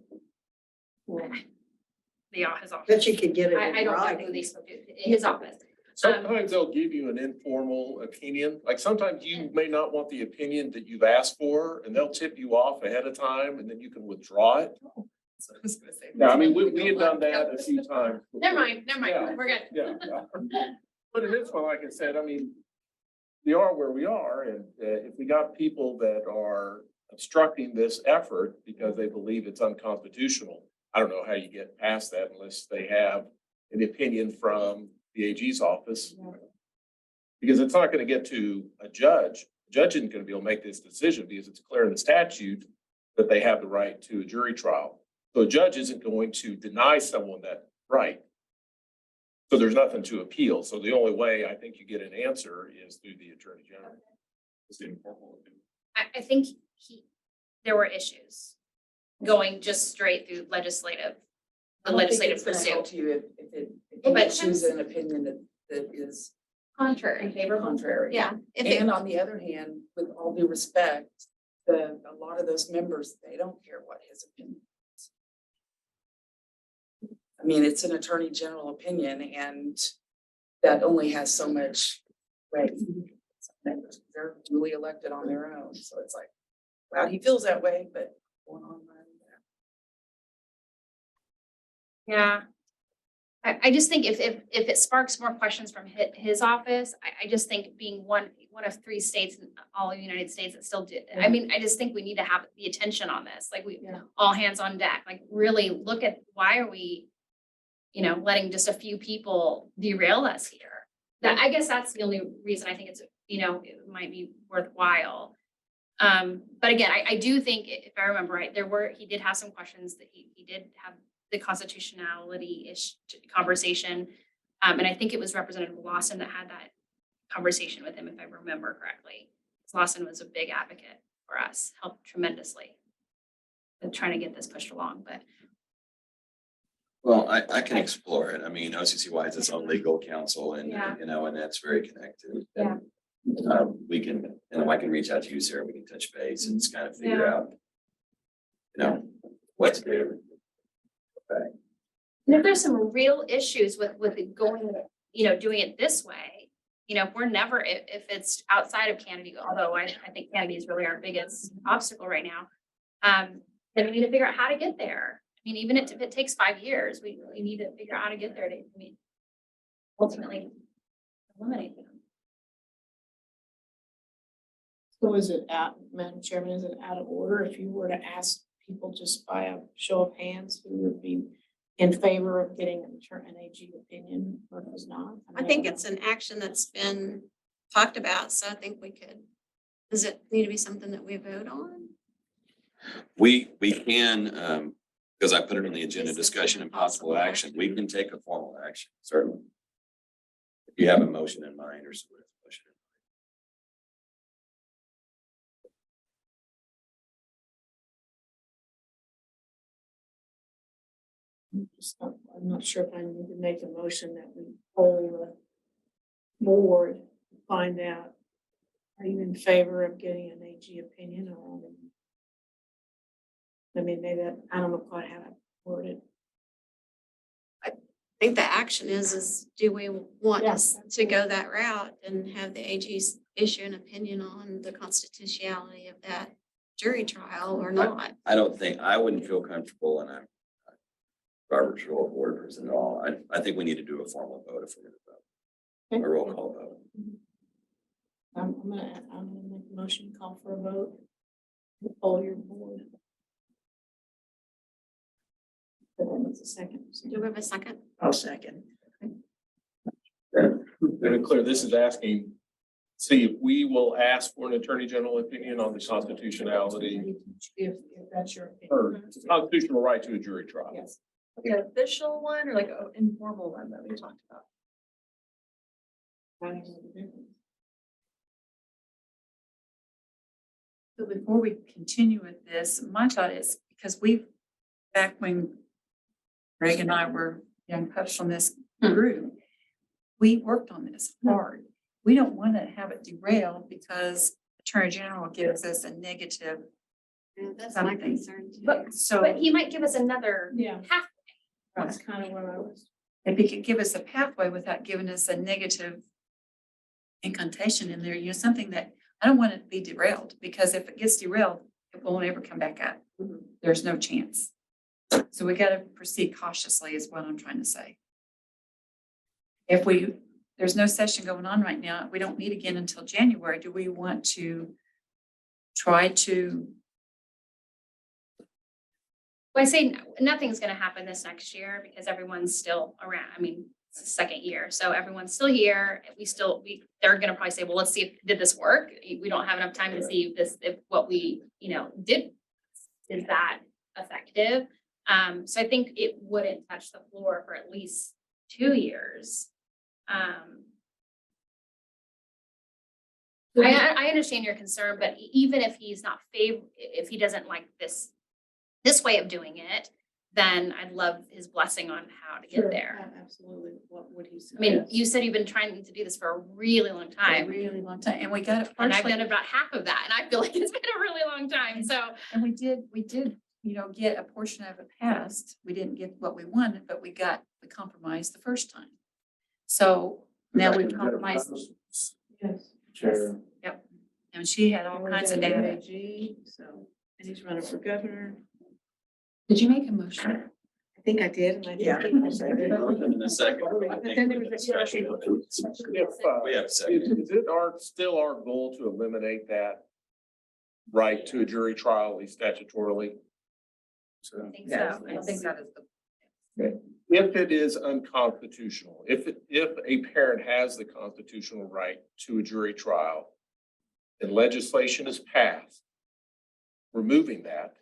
His office. But you could get it I in don't know who writing. they spoke to, his office. Sometimes they'll give you an informal opinion. Like sometimes you may not want the opinion that you've asked for, and they'll tip you off ahead of time, and then you can withdraw it. So I was gonna say. Yeah, I mean, we had done that a few times. Never mind, Yeah. we're good. Yeah. But in this one, like I said, I mean, we are where we are, and if we got people that are obstructing this effort because they believe it's unconstitutional, I don't know how you get past that unless they have an opinion from the AG's office. Because it's not gonna get to a judge. The judge isn't gonna be able to make this decision because it's clear in the statute that they have the right to a jury trial. So a judge isn't going to deny someone that right. So there's nothing to appeal. So the only way I think you get an answer is through the Attorney General. It's the informal opinion. I think there were issues going just straight through the legislative pursuit. To you if you But- choose an opinion that is Contrary. contrary. Yeah. If it- And on the other hand, with all due respect, a lot of those members, they don't care what his opinion is. I mean, it's an attorney general opinion, and that only has so much weight. Some members, they're duly elected on their own, so it's like, wow, he feels that way, but going on. Yeah. I just think if it sparks more questions from his office, I just think being one, one of 3 states in all of the United States that still do. I mean, I just think we need to have the attention on this, like all hands on deck, like really look at why are we, letting just a few people derail us here. I guess that's the only reason I think it's, it might be worthwhile. But again, I do think if I remember right, he did have some questions that he did have the constitutionality-ish conversation. And I think it was Representative Lawson that had that conversation with him, if I remember correctly. Lawson was a big advocate for us, helped tremendously in trying to get this pushed along, but. Well, I can explore it. I mean, OCCY is its own legal counsel and, Yeah. and that's very connected. Yeah. We can, I can reach out to you, Sarah, we can touch base and just kind of figure Yeah. out, what to do. Okay. And if there's some real issues with it going, doing it this way, if we're never, if it's outside of Kennedy, although I think Kennedy is really our biggest obstacle right now, then we need to figure out how to get there. I mean, even if it takes 5 years, we need to figure out how to get there to, ultimately eliminate them. So is it Madam Chairman, is it out of order if you were to ask people just by a show of hands who would be in favor of getting an AG opinion or who's not? I think it's an action that's been talked about, so I think we could, does it need to be something that we vote on? We can, because I put it on the agenda, discussion and possible action, we can take a formal action, certainly. If you have a motion in mind or something. I'm not sure if I need to make a motion that we poll the board to find out, are you in favor of getting an AG opinion or? I mean, maybe I don't know quite how to word it. I think the action is do we want Yeah. us to go that route and have the AGs issue an opinion on the constitutionality of that jury trial or not? I wouldn't feel comfortable and I'm Robert's rule of board person at all. I think we need to do a formal vote if we're going to vote. A roll call vote. I'm gonna make a motion, call for a vote. Poll your board. That's a second. Do we have a second? I'll second. To be clear, this is asking, see if we will ask for an attorney general opinion on the constitutionality If that's your opinion. or constitutional right to a jury trial. Yes. Like an official one or like an informal one that we talked about? I don't know the difference. So before we continue with this, my thought is, because back when Greg and I were young pups on this group, we worked on this hard. We don't want to have it derailed because Attorney General gives us a negative. That's my Something. concern too. But he might give us another Yeah, path. that's kind of what I was. If he could give us a pathway without giving us a negative incantation in there, something that I don't want it to be derailed, because if it gets derailed, it won't ever come back up. There's no chance. So we got to proceed cautiously is what I'm trying to say. There's no session going on right now. We don't meet again until January. Do we want to try to? Well, I say nothing's gonna happen this next year because everyone's still around. I mean, it's the second year, so everyone's still here. They're gonna probably say, well, let's see did this work? We don't have enough time to see if what we, did, is that effective? So I think it wouldn't touch the floor for at least 2 years. I understand your concern, but even if he's not if he doesn't like this way of doing it, then I'd love his blessing on how to get Sure, there. Absolutely. What would he say? I mean, you said you've been trying to do this for a really long A time, really long time, and we got it and I've partially. done about half of that, and I feel like it's been a really long time, so. And we did, get a portion of it passed. We didn't get what we wanted, but we compromised the first time. So now we've compromised. Yes. Chair. Yep. And she had all kinds of data. AG, so, and he's running for governor. Did you make a motion? I think I did, and I Yeah. didn't. In a second. But then there was a discussion. We have a second. Is it still our goal to eliminate that right to a jury trial, at least statutorily? So, I think Yes, so. I think that is the. if it is unconstitutional, if a parent has the constitutional right to a jury trial and legislation is passed removing that,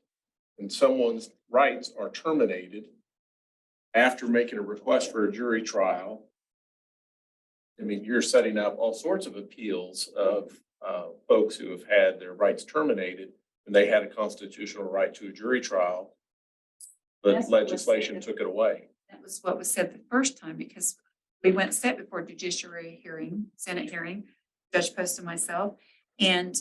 and someone's rights are terminated after making a request for a jury trial, I mean, you're setting up all sorts of appeals of folks who have had their rights terminated and they had a constitutional right to a jury trial, but That's what was legislation said. took it away. That was what was said the first time, because we went set before judiciary hearing, Senate hearing, Judge Post and myself. And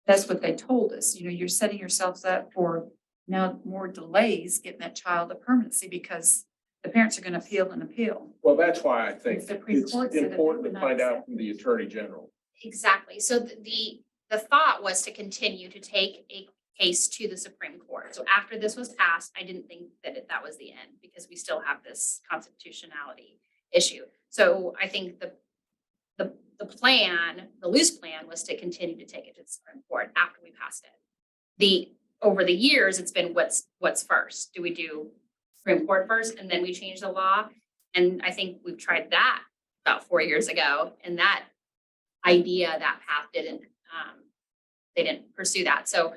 that's what they told us, you're setting yourselves up for now more delays getting that child a permanency because the parents are gonna appeal and appeal. Well, that's why I think The Supreme it's Court said that they important would to not find out accept from the Attorney General. Exactly. So the thought was to continue to take a case to the Supreme Court. So after this was passed, I didn't think that that was the end because we still have this constitutionality issue. So I think the plan, the loose plan was to continue to take it to the Supreme Court after we passed it. Over the years, it's been what's first? Do we do Supreme Court first and then we change the law? And I think we've tried that about 4 years ago, and that idea, that path they didn't pursue that. So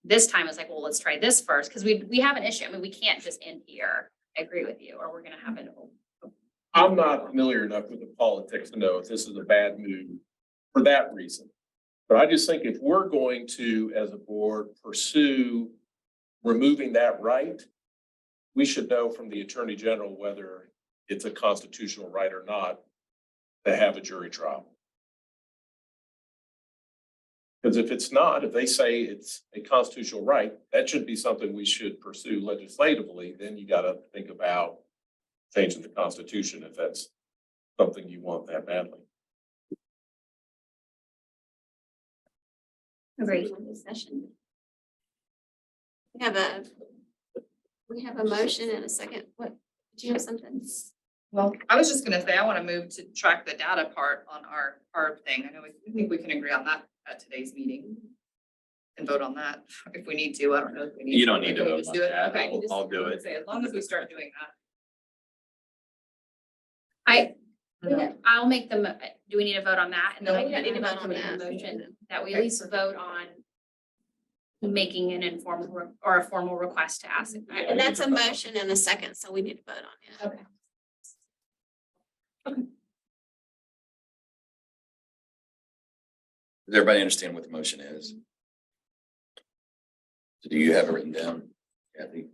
this time it's like, well, let's try this first, because we have an issue. I mean, we can't just end here. I agree with you, or we're gonna have an. I'm not familiar enough with the politics to know if this is a bad move for that reason. But I just think if we're going to, as a board, pursue removing that right, we should know from the Attorney General whether it's a constitutional right or not to have a jury trial. Because if it's not, if they say it's a constitutional right, that should be something we should pursue legislatively. Then you got to think about changing the Constitution if that's something you want that badly. Agreed. Session. We have a motion and a second. What, do you have something? Well, I was just gonna say, I want to move to track the data part on our PARB thing. I know I think we can agree on that at today's meeting. And vote on that if we need to. I don't know if we need. You don't need to Can we vote just on do it? that. Okay, I'll do it. Say, as long as we start doing that. I'll make them, do we need to vote on that? And then No, I we don't can need to vote on make a that. motion that we at least vote on making an informal or a formal request to ask. And that's a motion and a second, so we need to vote on it. Okay. Does everybody understand what the motion is? So do you have it written down, Kathy?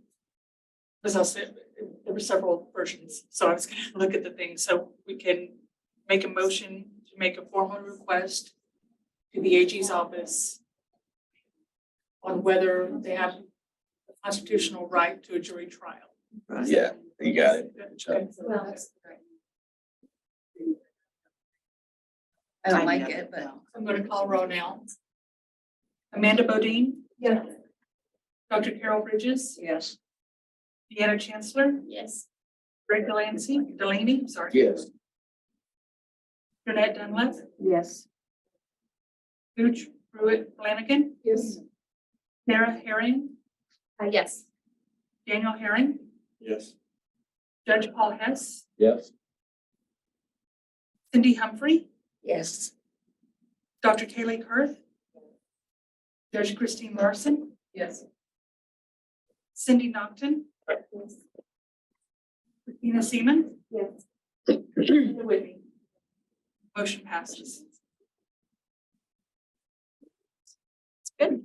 As I said, there were several versions, so I was gonna look at the thing, so we can make a motion to make a formal request to the AG's office on whether they have a constitutional right to a jury trial. Right. Yeah, you got it. Good job. Okay. Well, that's great. I don't like it, but. I'm gonna call roll now. Amanda Bodine? Yeah. Dr. Carol Bridges? Yes. Deanna Chancellor? Yes. Greg Delaney, sorry. Yes. Jeanette Dunlap? Yes. Gooch Pruitt Flanagan? Yes. Sarah Herring? Yes. Daniel Herring? Yes. Judge Paul Hess? Yes. Cindy Humphrey? Yes. Dr. Kaylee Kurth? Judge Christine Larson? Yes. Cindy Knockton? Christina Seaman? Yes. Linda Whitney? Motion passes. Good.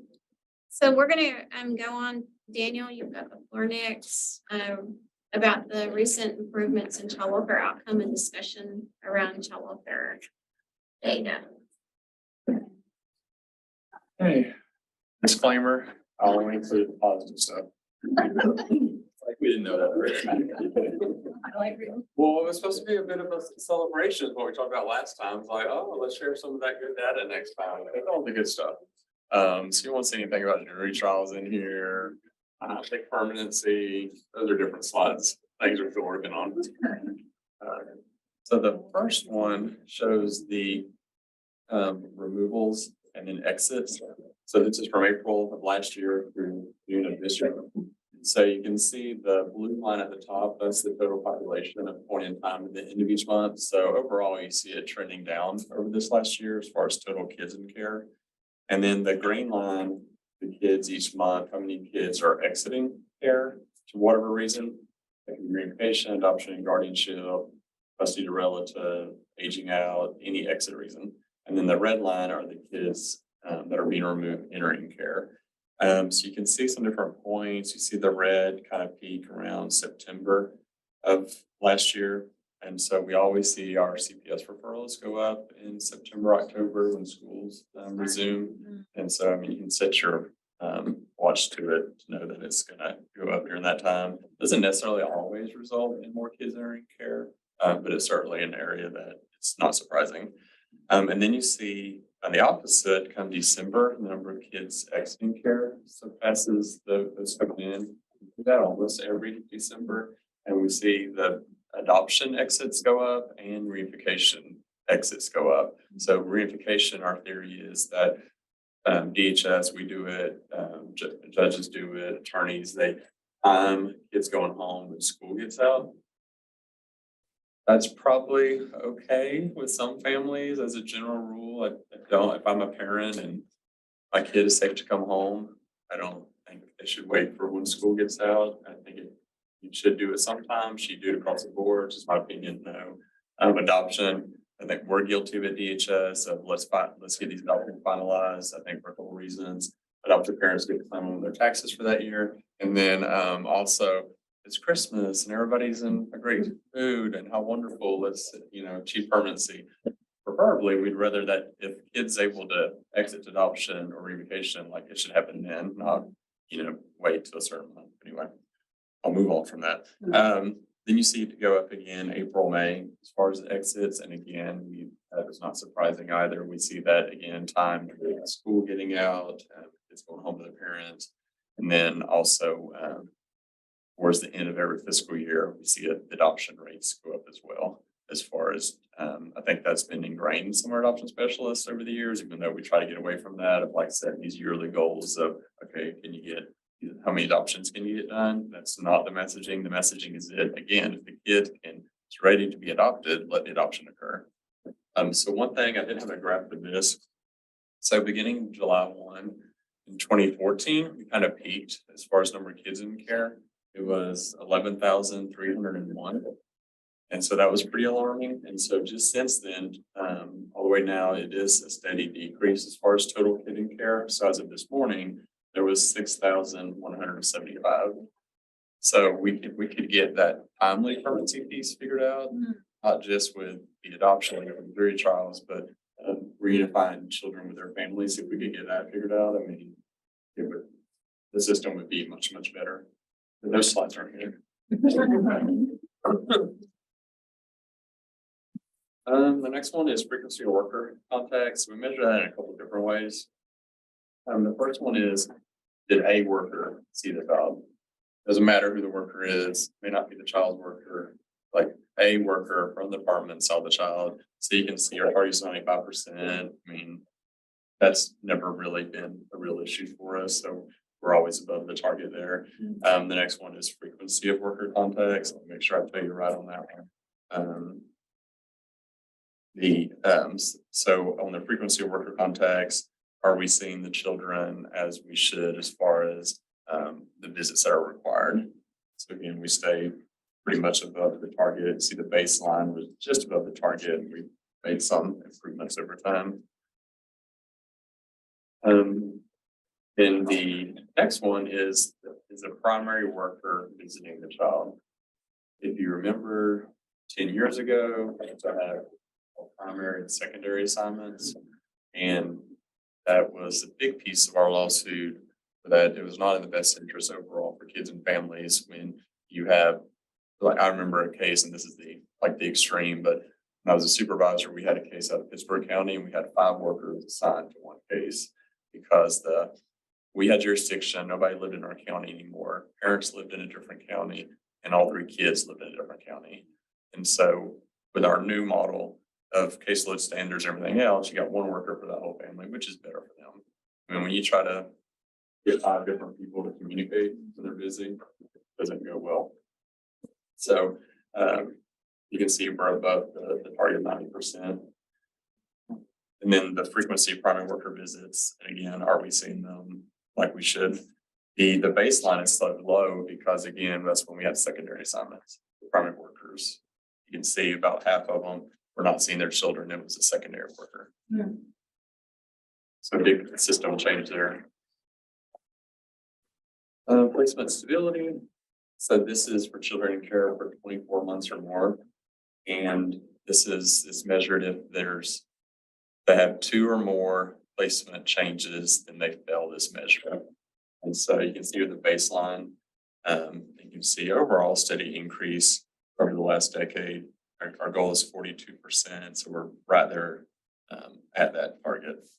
So we're gonna go on. Daniel, you've got the floor next, about the recent improvements in child welfare outcome and discussion around child welfare data. Hey, disclaimer, I'll only include positive stuff. Like we didn't know that. Well, it was supposed to be a bit of a celebration, what we talked about last time. It's like, oh, let's share some of that good data next time. All the good stuff. So you won't see anything about jury trials in here. I think permanency, those are different slides, things we're still working on. So the first one shows the removals and then exits. So this is from April of last year through June of this year. So you can see the blue line at the top, that's the total population at a point in time at the end of each month. So overall, you see it trending down over this last year as far as total kids in care. And then the green line, the kids each month, how many kids are exiting care for whatever reason. It can be relocation, adoption, guardianship, custody to relative, aging out, any exit reason. And then the red line are the kids that are being removed entering care. So you can see some different points. You see the red kind of peak around September of last year. And so we always see our CPS referrals go up in September, October when schools resume. And so, I mean, you can set your watch to it to know that it's gonna go up during that time. Doesn't necessarily always result in more kids entering care, but it's certainly an area that it's not surprising. And then you see on the opposite, come December, the number of kids exiting care surpasses those coming in. We do that almost every December. And we see the adoption exits go up and reunification exits go up. So reunification, our theory is that DHS, we do it, judges do it, attorneys, they kids going home when school gets out. That's probably okay with some families as a general rule. I don't, if I'm a parent and my kid is safe to come home, I don't think they should wait for when school gets out. I think you should do it sometimes. You do it across the board, just my opinion, no. Adoption, I think we're guilty of at DHS of let's get these adoptions finalized. I think for a couple of reasons. Adoptive parents get to claim on their taxes for that year. And then also it's Christmas and everybody's in a great mood and how wonderful it's, achieve permanency. Preferably, we'd rather that if kids able to exit to adoption or reunification, like it should happen then, not, wait till a certain month. Anyway, I'll move on from that. Then you see it go up again, April, May, as far as the exits. And again, that was not surprising either. We see that again, time to school getting out, kids going home to their parents. And then also, towards the end of every fiscal year, we see adoption rates go up as well. As far as, I think that's been ingrained in some of our adoption specialists over the years, even though we try to get away from that of like setting these yearly goals of, okay, how many adoptions can you get done? That's not the messaging. The messaging is that, again, if the kid is ready to be adopted, let the adoption occur. So one thing, I did have a graph of this. So beginning July 1 in 2014, we kind of peaked as far as number of kids in care. It was 11,301. And so that was pretty alarming. And so just since then, all the way now, it is a steady decrease as far as total kid in care. So as of this morning, there was 6,175. So we could get that timely permanency piece figured out, not just with the adoption of jury trials, but reunifying children with their families. If we could get that figured out, I mean, the system would be much, much better. But those slides aren't here. The next one is frequency of worker contacts. We measure that in a couple of different ways. The first one is, did a worker see the child? Doesn't matter who the worker is, may not be the child's worker, like a worker from the department saw the child. So you can see our target is 95%. I mean, that's never really been a real issue for us. So we're always above the target there. The next one is frequency of worker contacts. I'll make sure I tell you right on that one. So on the frequency of worker contacts, are we seeing the children as we should as far as the visits that are required? So again, we stay pretty much above the target. See the baseline was just above the target. We made some improvements over time. Then the next one is a primary worker visiting the child. If you remember 10 years ago, I had primary and secondary assignments, and that was a big piece of our lawsuit, that it was not in the best interest overall for kids and families when you have, like, I remember a case, and this is the extreme, but when I was a supervisor, we had a case out of Pittsburgh County and we had 5 workers assigned to one case because the we had jurisdiction, nobody lived in our county anymore. Parents lived in a different county and all 3 kids lived in a different county. And so with our new model of caseload standards, and everything else, you got 1 worker for that whole family, which is better for them. I mean, when you try to get 5 different people to communicate when they're busy, it doesn't go well. So, you can see we're above the target 90%. And then the frequency of primary worker visits, and again, are we seeing them like we should? The baseline is so low because again, that's when we had secondary assignments, primary workers. You can see about half of them were not seeing their children. It was a secondary worker. So big system change there. Placement stability. So this is for children in care for 24 months or more. And this is measured if they have 2 or more placement changes, then they fail this measure. And so you can see with the baseline, you can see overall steady increase over the last decade. Our goal is 42%, so we're right there at that target.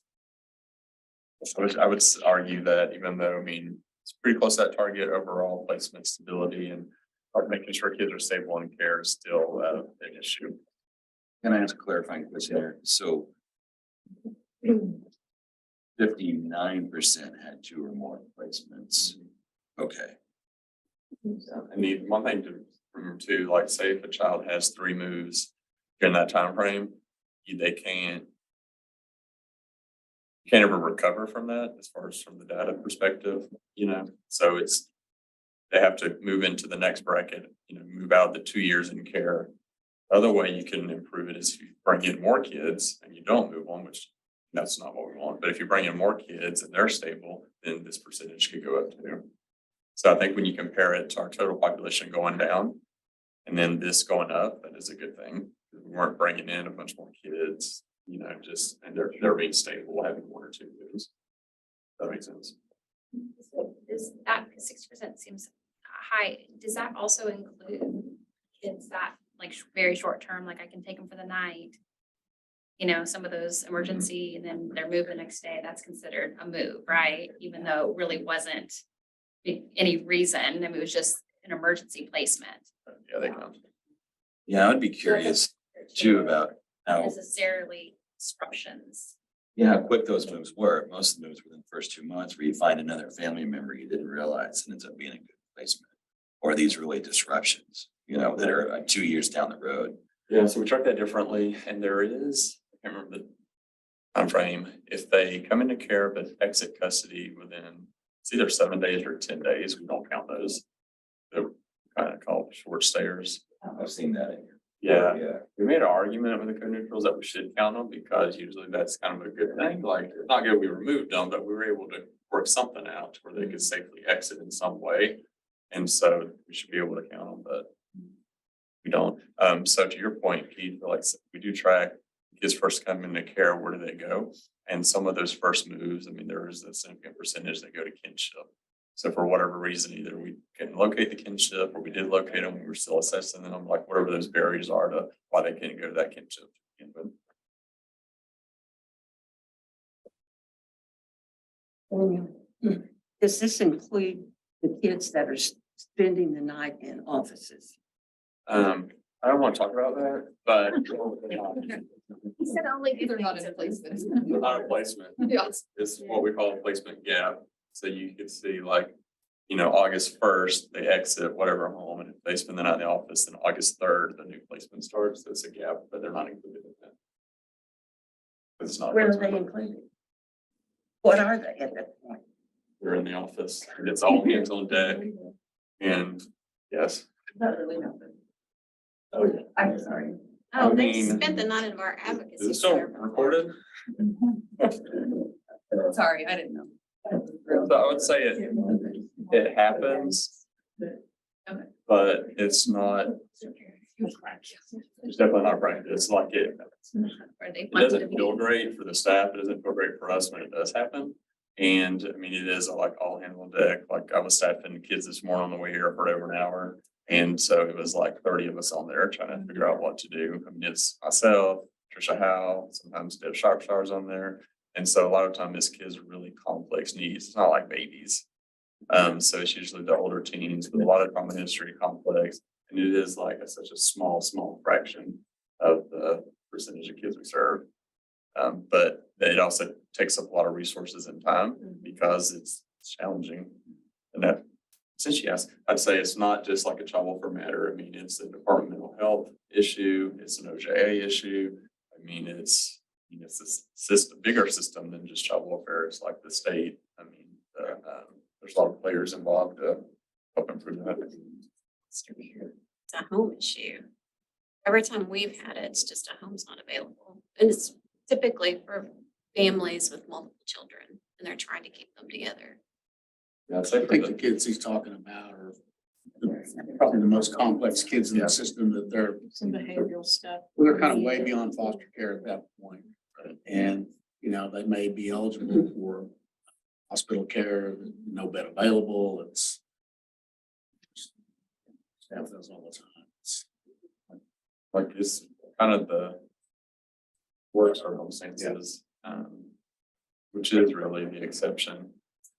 So I would argue that even though, I mean, it's pretty close to that target, overall placement stability and making sure kids are stable in care is still an issue. Can I ask a clarifying question here? So 59% had 2 or more placements. Okay. And the one thing to remember too, like say if a child has 3 moves during that time frame, they can't ever recover from that as far as from the data perspective, so they have to move into the next bracket, move out the 2 years in care. The other way you can improve it is if you bring in more kids and you don't move on, which that's not what we want. But if you bring in more kids and they're stable, then this percentage could go up too. So I think when you compare it to our total population going down and then this going up, that is a good thing. We weren't bringing in a bunch more kids, and they're being stable, having 1 or 2 moves. That makes sense. Is that 60% seems high? Does that also include kids that like very short term, like I can take them for the night? Some of those emergency and then they're moved the next day, that's considered a move, right? Even though it really wasn't any reason, I mean, it was just an emergency placement. Yeah, they come. Yeah, I would be curious too about how Necessarily disruptions. how quick those moves were. Most of the moves within the first 2 months where you find another family member you didn't realize and ends up being a good placement. Or these really disruptions, that are 2 years down the road. Yeah, so we track that differently, and there is, I can't remember the time frame. If they come into care but exit custody within, it's either 7 days or 10 days, we don't count those. They're kind of called short stayers. I've seen that in here. Yeah, we made an argument with the co-neutrals that we should count them because usually that's kind of a good thing. Like, it's not good we removed them, but we were able to work something out where they could safely exit in some way. And so we should be able to count them, but we don't. So to your point, Keith, like we do track kids first come into care, where do they go? And some of those first moves, I mean, there is a significant percentage that go to kinship. So for whatever reason, either we can locate the kinship or we did locate them, we were still assessing them, like whatever those barriers are to why they can't go to that kinship. Does this include the kids that are spending the night in offices? I don't want to talk about that, but He said only. They're not in placement. not a placement. Yes. It's what we call a placement gap. So you can see like, August 1st, they exit whatever home, and if they spend the night in the office, then August 3rd, the new placement starts. That's a gap, but they're not included in that. It's not. a Where are placement. they included? What are they at that point? They're in the office. It's all hands on deck. And yes. Not really nothing. Oh, yeah. I'm sorry. Oh, I they mean, spent the night of our advocacy. Is it still center before. recorded? Sorry, I didn't know. So I would say it happens. But it's not, it's definitely not practice. It's like it doesn't feel great for the staff. It doesn't feel great for us when it does happen. And I mean, it is like all hands on deck. Like I was staffing the kids this morning on the way here for over an hour. And so it was like 30 of us on there trying to figure out what to do. I mean, it's myself, Trisha Howe, sometimes Deb Sharpshire's on there. And so a lot of time, this kids with really complex needs. It's not like babies. So it's usually the older teens with a lot of trauma history, complex, and it is like such a small fraction of the percentage of kids we serve. But it also takes up a lot of resources and time because it's challenging. And that, since you asked, I'd say it's not just like a child welfare matter. I mean, it's a Department of Mental Health issue. It's an OJA issue. I mean, it's a system, bigger system than just child welfare. It's like the state. I mean, there's a lot of players involved to help improve that. It's a home issue. Every time we've had it, it's just a home's not available. And it's typically for families with multiple children and they're trying to keep them together. Yeah, I'd I say think the kids he's talking about are probably the most complex kids in the system that they're, Some behavioral stuff. they're kind of way beyond foster care at that point. And, they may be eligible for hospital care, no bed available, it's staff does all the time. like it's kind of the worst circumstances, which is really the exception.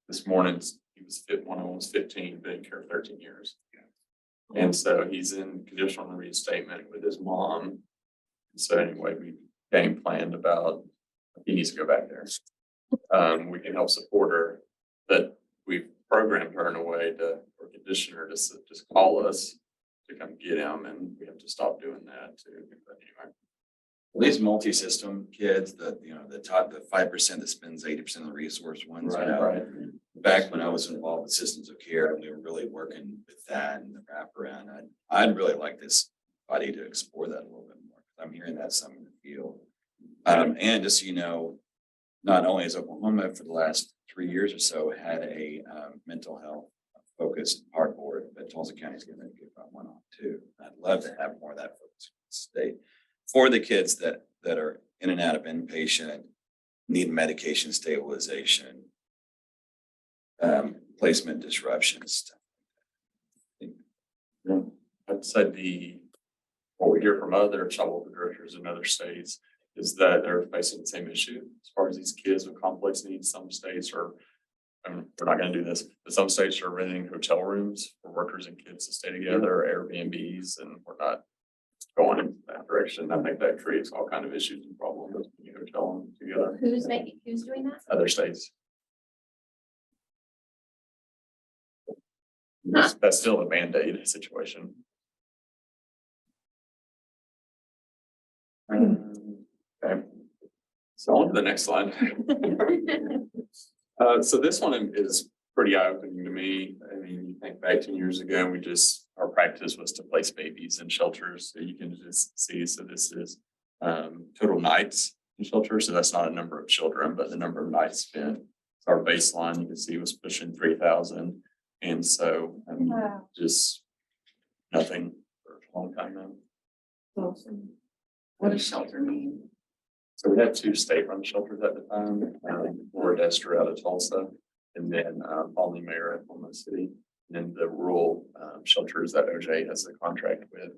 This morning, he was one of them was 15, been in care 13 years. And so he's in conditional reinstatement with his mom. So anyway, we game planned about he needs to go back there. We can help support her, but we've programmed her in a way or condition her to just call us to come get him, and we have to stop doing that too. But anyway. These multi-system kids, the 5% that spends 80% of the resource ones, Right. back when I was involved with systems of care, and we were really working with that and the wraparound, I'd really like this body to explore that a little bit more. I'm hearing that some in the field. And just, not only has Oklahoma for the last 3 years or so had a mental health focused PARB board, but Tulsa County is going to get one on too. I'd love to have more of that focus in the state for the kids that are in and out of inpatient, need medication stabilization, placement disruptions. I'd say what we hear from other child welfare directors in other states is that they're facing the same issue as far as these kids with complex needs. Some states are, we're not going to do this, but some states are renting hotel rooms for workers and kids to stay together, Airbnbs, and we're not going in that direction. I think that creates all kind of issues and problems when you hotel them together. Who's doing that? Other states. That's still a Band-Aid situation. Okay. So on to the next slide. So this one is pretty eye-opening to me. I mean, you think back 10 years ago, our practice was to place babies in shelters. So you can just see, so this is total nights in shelters. So that's not a number of children, but the number of nights spent. So our baseline, you can see, was pushing 3,000. And so, just nothing for a long time now. Awesome. What does shelter mean? So we had 2 state-run shelters at the time, Fort Esther out of Tulsa, and then Pawnee Mayor at Oklahoma City, and then the rural shelters that OJ has a contract with.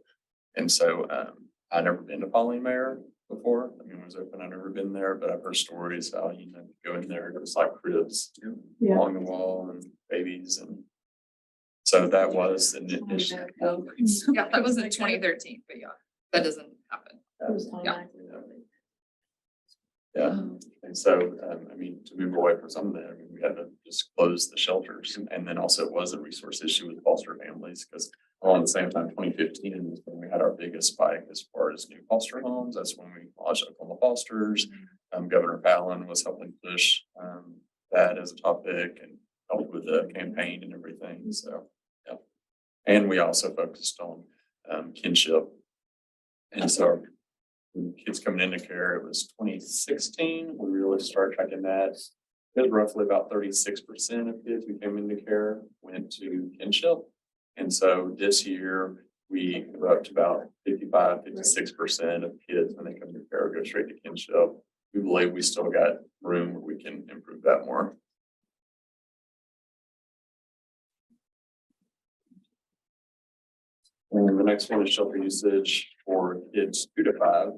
And so I'd never been to Pawnee Mayor before. I mean, it was open. I've never been there, but I've heard stories how go in there, it was like cribs along the wall and babies, and so that was the initial. Yeah, that was in 2013, but yeah, that doesn't happen. Yeah. Yeah, and so, I mean, to move away from some of that, I mean, we had to just close the shelters. And then also it was a resource issue with foster families, because all at the same time, 2015 is when we had our biggest spike as far as new foster homes. That's when we launched Oklahoma Fosters. Governor Fallon was helping push that as a topic and helped with the campaign and everything. So, yeah. And we also focused on kinship. And so when kids coming into care, it was 2016, we really started tracking that. It was roughly about 36% of kids who came into care went to kinship. And so this year, we were up to about 56% of kids when they come to care go straight to kinship. We believe we still got room where we can improve that more. And the next one is shelter usage for kids 2 to 5.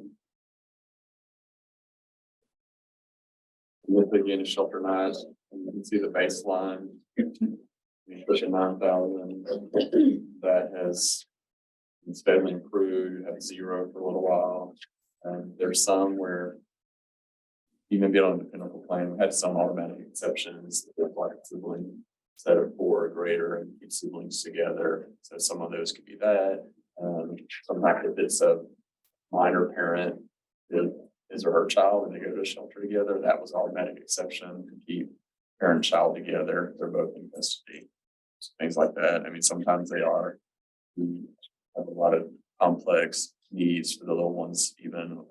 With again, shelter knives, and you can see the baseline. Pushing 9,000, that has steadily improved, had 0 for a little while. There's some where you may be on a dependable plan, we had some automatic exceptions, like sibling set of 4 or greater and keep siblings together. So some of those could be that. Sometimes if it's a minor parent, his or her child, and they go to a shelter together, that was automatic exception to keep parent and child together. They're both in custody. So things like that. I mean, sometimes they are. We have a lot of complex needs for the little ones, even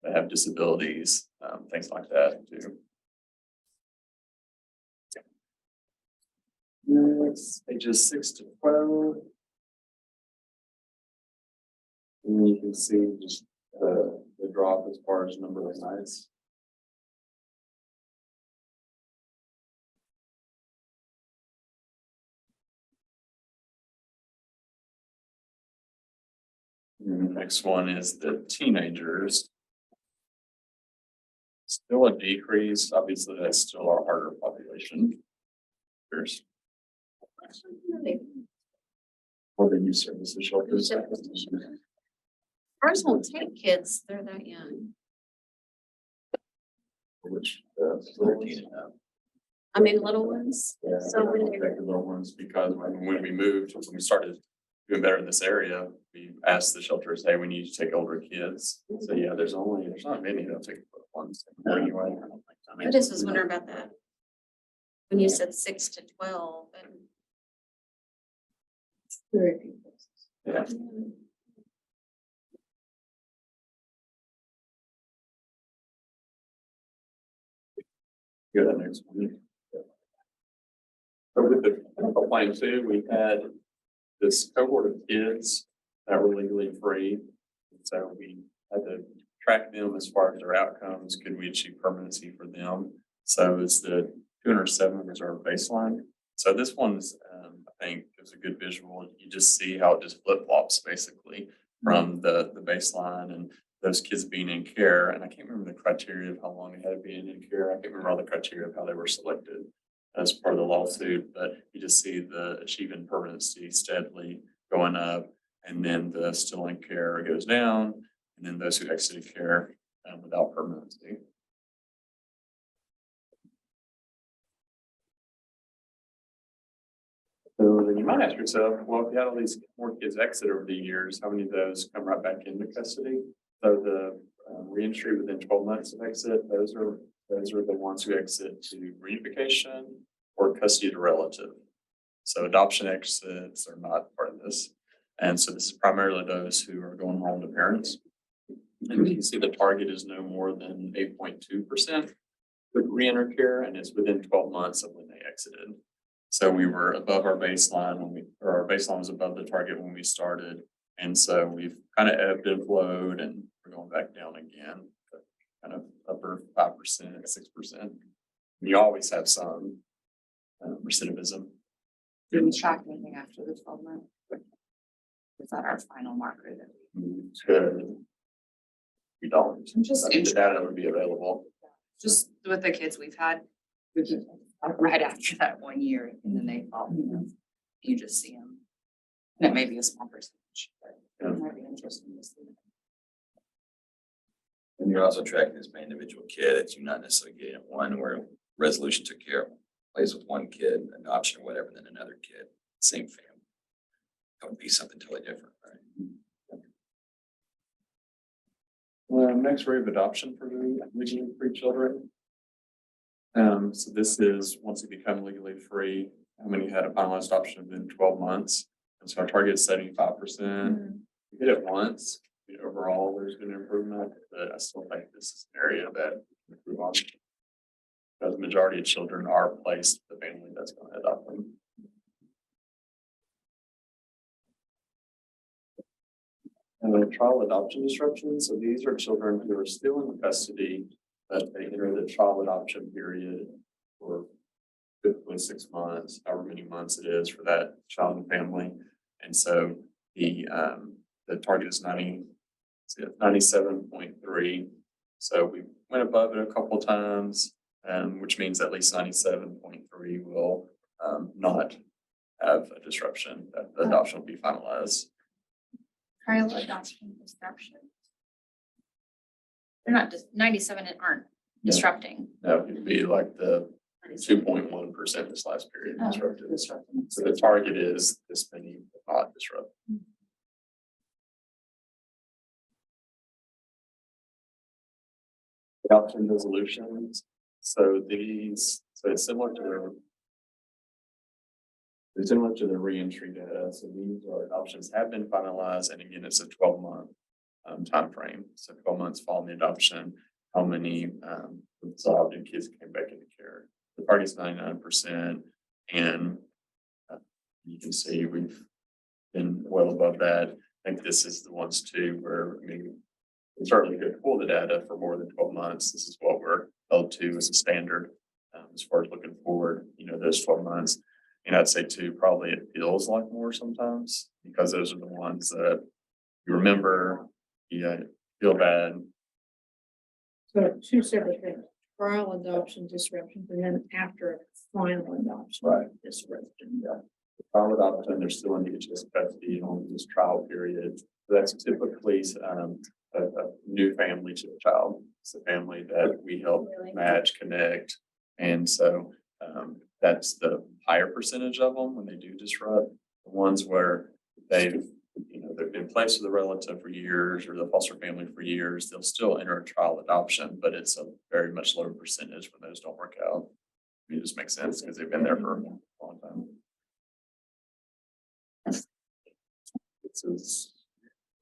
that have disabilities, things like that too. Next, ages 6 to 12. And you can see just the drop as far as number of nights. And the next one is the teenagers. Still a decrease. Obviously, that's still our harder population. There's for the youth services shelters. Ours won't take kids, they're that young. Which 13 and up. I mean, little ones. yeah, So when they're- the little ones, because when we moved, when we started doing better in this area, we asked the shelters, hey, we need to take older kids. So yeah, there's not many that'll take ones anyway. I just was wondering about that. When you said 6 to 12 and. Very few places. Yeah. Go to the next one. So with the plan too, we had this cohort of kids that were legally free. So we had to track them as far as their outcomes. Could we achieve permanency for them? So it's the 207 is our baseline. So this one's, I think, gives a good visual. You just see how it just flip flops basically from the baseline and those kids being in care. And I can't remember the criteria of how long they had been in care. I can't remember all the criteria of how they were selected as part of the lawsuit, but you just see the achieving permanency steadily going up, and then the still in care goes down, and then those who exited care without permanency. So then you might ask yourself, well, if you had all these more kids exit over the years, how many of those come right back into custody? So the reentry within 12 months of exit, those are the ones who exit to reunification or custody to relative. So adoption exits are not part of this. And so this is primarily those who are going home to parents. And you can see the target is no more than 8.2% with reenter care, and it's within 12 months of when they exited. So we were above our baseline or our baseline was above the target when we started. And so we've kind of ebbed and flowed, and we're going back down again, kind of upper 5%, 6%. You always have some recidivism. Do we track anything after the 12 month? Is that our final marker that We don't. Just The data would be available. just with the kids we've had, right after that 1 year, and then they fall, you just see them. And it may be a small percentage, but it might be interesting to see. And you're also tracking this by individual kid. It's you're not necessarily getting one where resolution took care of, plays with one kid, adoption or whatever, then another kid, same family. That would be something totally different, right? Next, we have adoption for the legally free children. So this is once you become legally free, how many had a finalized adoption within 12 months? And so our target is 75%. We did it once. Overall, there's been improvement, but I still think this is an area that we improve on. Because the majority of children are placed with the family that's going to adopt them. And then trial adoption disruptions. So these are children who are still in custody, but they enter the trial adoption period for 6 months, however many months it is for that child and family. And so the target is 97.3. So we went above it a couple of times. which means at least 97.3 will not have a disruption, that the adoption will be finalized. Trial adoption disruption. They're not just 97 aren't No. disrupting. That would be like the 2.1% this last period Oh, disrupted. So the target is this many will not disrupt. Adoption resolutions, so these, so it's similar to the reentry data, so these are adoptions have been finalized, and again, it's a 12-month timeframe. So 12 months following the adoption, how many resolved and kids came back into care. The target's 99%, and you can see we've been well above that. I think this is the ones too where, I mean, we certainly could pull the data for more than 12 months. This is what we're held to as a standard as far as looking forward, you know, those 12 months. And I'd say too, probably it feels like more sometimes because those are the ones that you remember, you feel bad. So two separate things, trial adoption disruption, and then after final adoption. Right. Disruption. Yeah. Trial adoption, they're still in HHS custody on this trial period. That's typically a new family to the child. It's a family that we help match, connect. And so that's the higher percentage of them when they do disrupt. The ones where they've been placed with a relative for years or the foster family for years, they'll still enter a trial adoption, but it's a very much lower percentage when those don't work out. It just makes sense because they've been there for a long time. This is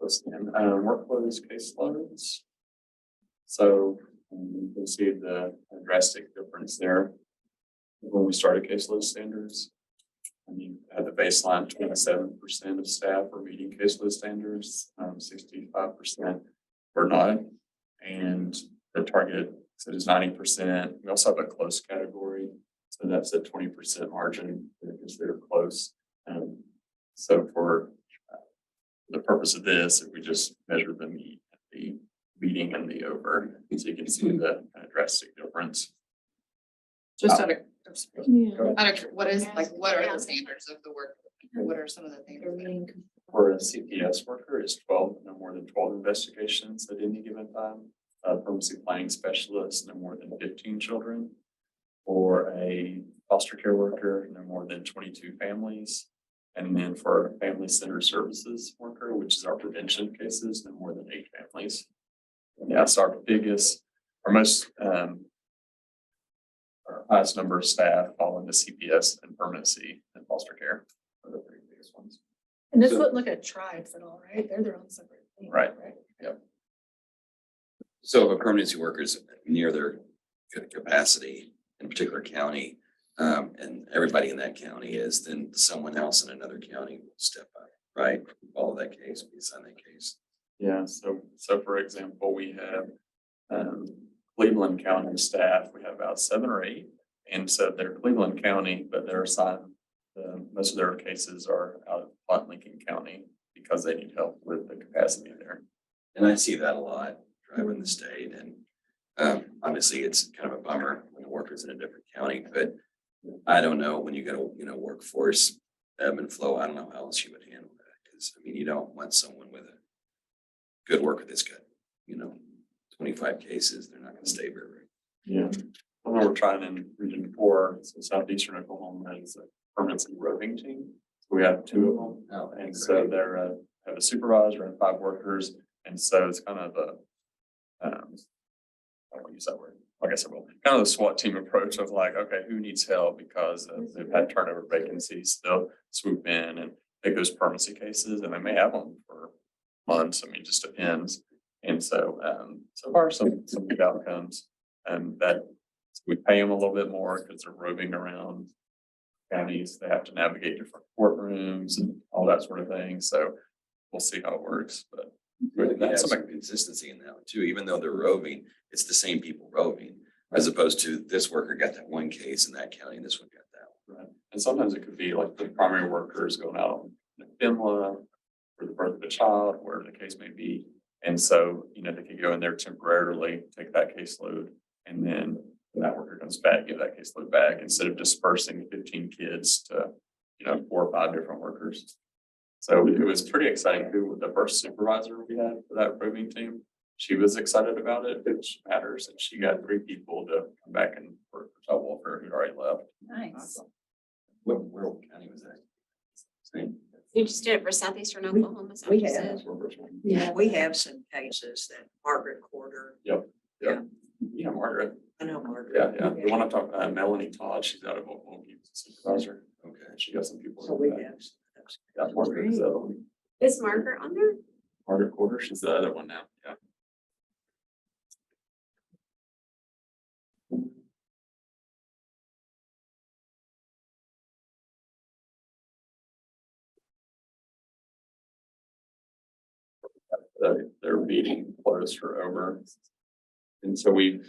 workflows, caseloads. So you can see the drastic difference there when we started caseload standards. And you had the baseline 27% of staff were meeting caseload standards, 65% were not. And the target is 90%. We also have a close category. So that's a 20% margin that is considered close. So for the purpose of this, if we just measure the meeting and the over, so you can see the kind of drastic difference. Just out of, Yeah. what is, like, what are the standards of the work? What are some of the things? For a CPS worker, is 12, no more than 12 investigations at any given time. A permanency planning specialist, no more than 15 children. For a foster care worker, no more than 22 families. And then for a family center services worker, which is our prevention cases, no more than 8 families. Yeah, so our highest number of staff fall into CPS and permanency and foster care are the 3 biggest ones. And this wouldn't look at tribes at all, right? They're their own separate thing. Right. Yep. So if a permanency worker is near their capacity in a particular county, and everybody in that county is, then someone else in another county will step up, right? Follow that case, be assigned that case. Yeah, so for example, we have Cleveland County staff, we have about 7 or 8. And so they're Cleveland County, but they're assigned, most of their cases are out of Pont Lincoln County because they need help with the capacity there. And I see that a lot driving the state, and obviously it's kind of a bummer when the worker's in a different county, but I don't know when you get a workforce ebb and flow, I don't know how else you would handle that. Because I mean, you don't want someone with a good worker that's got, 25 cases, they're not gonna stay very long. Yeah. I know we're trying in Region 4, so southeastern Oklahoma is a permanency roving team. So we have 2 of them. Oh, And so they're have a supervisor and 5 workers. And so it's kind of I won't use that word. Like I said, well, kind of the SWAT team approach of like, okay, who needs help because they've had turnover vacancies, they'll swoop in and take those permanency cases, and they may have them for months. I mean, it just depends. And so, so far some good outcomes, and that we pay them a little bit more because they're roving around counties. They have to navigate different courtrooms and all that sort of thing. So we'll see how it works, but. But that's some consistency in that one too, even though they're roving, it's the same people roving, as opposed to this worker got that one case in that county and this one got that one. Right. And sometimes it could be like the primary worker is going out on FEMLA for the birth of a child, wherever the case may be. And so, they could go in there temporarily, take that caseload, and then When that worker comes back, give that caseload back instead of dispersing 15 kids to, 4 or 5 different workers. So it was pretty exciting too with the first supervisor we had for that approving team. She was excited about it, which matters, and she got 3 people to come back and work for child welfare who'd already left. Nice. What rural county was that? Same. You just did it for southeastern Oklahoma, is that we what you have. said? That's where first one. Yeah, we have some cases that Margaret Corder, Yeah, Margaret. I know Margaret. Yeah. The one I'm talking about, Melanie Todd, she's out of Oklahoma, she's a supervisor. Okay. She got some people. So we like that. have. Yeah, Margaret is the other one. Is Margaret on there? Margaret Quarter, she's the other one now, yeah. Their meeting closed or over. And so when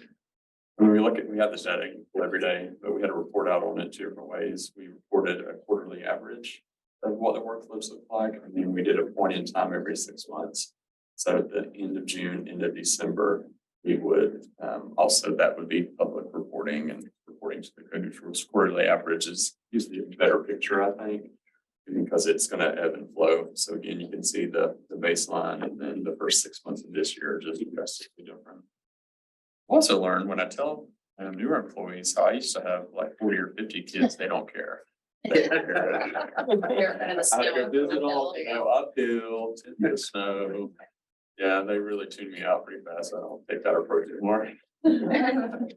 we look at, we have this data every day, but we had to report out on it 2 different ways. We reported a quarterly average of what the workflows look like, and then we did a point in time every 6 months. So at the end of June, end of December, we would, also that would be public reporting and reporting to the co-neutrals. Quarterly average is usually a better picture, I think, because it's going to ebb and flow. So again, you can see the baseline, and then the first 6 months of this year are just drastically different. Also learned when I tell newer employees how I used to have like 40 or 50 kids, they don't care. They're kind of the I go snow visit all, uphill. uphill, in the snow. Yeah, they really tune me out pretty fast. I don't take that approach anymore. And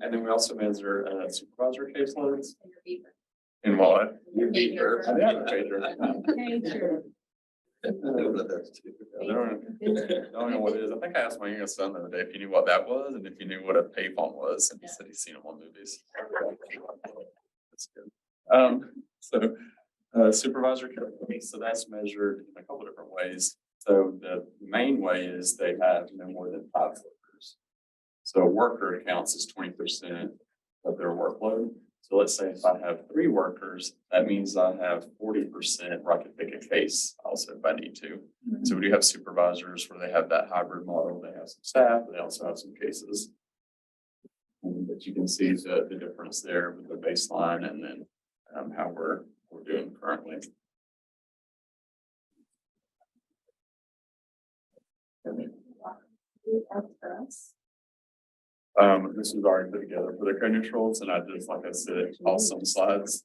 then we also measure supervisor caseloads. And what? Your beaver. I have a pager. I don't know what it is. I think I asked my youngest son the other day if he knew what that was and if he knew what a payphone was, and he said he's seen them on movies. That's good. Supervisor capability, so that's measured in a couple of different ways. So the main way is they have no more than 5 workers. So a worker counts as 20% of their workload. So let's say if I have 3 workers, that means I have 40% where I can pick a case also if I need to. So we do have supervisors where they have that hybrid model. They have some staff, but they also have some cases. But you can see the difference there with the baseline and then how we're doing currently. This was already put together for the co-neutrals, and I just, like I said, tossed some slides.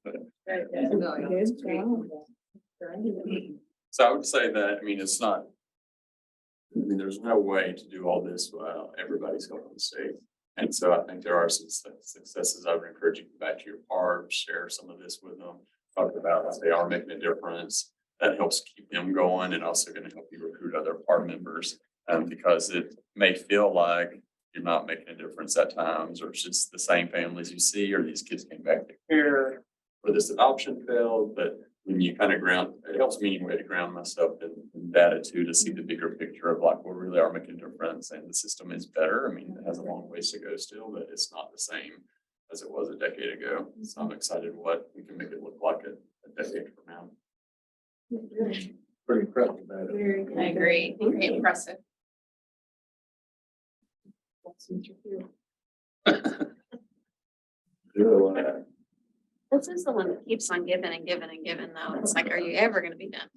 So I would say that, I mean, it's not, I mean, there's no way to do all this while everybody's going to the state. And so I think there are some successes. I would encourage you to go back to your PARB, share some of this with them, talk about if they are making a difference. That helps keep them going and also going to help you recruit other PARB members, because it may feel like you're not making a difference at times, or it's just the same families you see, or these kids came back to care, or this adoption failed. But when you kind of ground, it helps me anyway to ground myself in data too, to see the bigger picture of like, we really are making a difference and the system is better. I mean, it has a long ways to go still, but it's not the same as it was a decade ago. So I'm excited what we can make it look like a decade from now. Pretty impressive data. I agree. Very impressive. This is the one that keeps on giving and giving and giving though. It's like, are you ever gonna be done?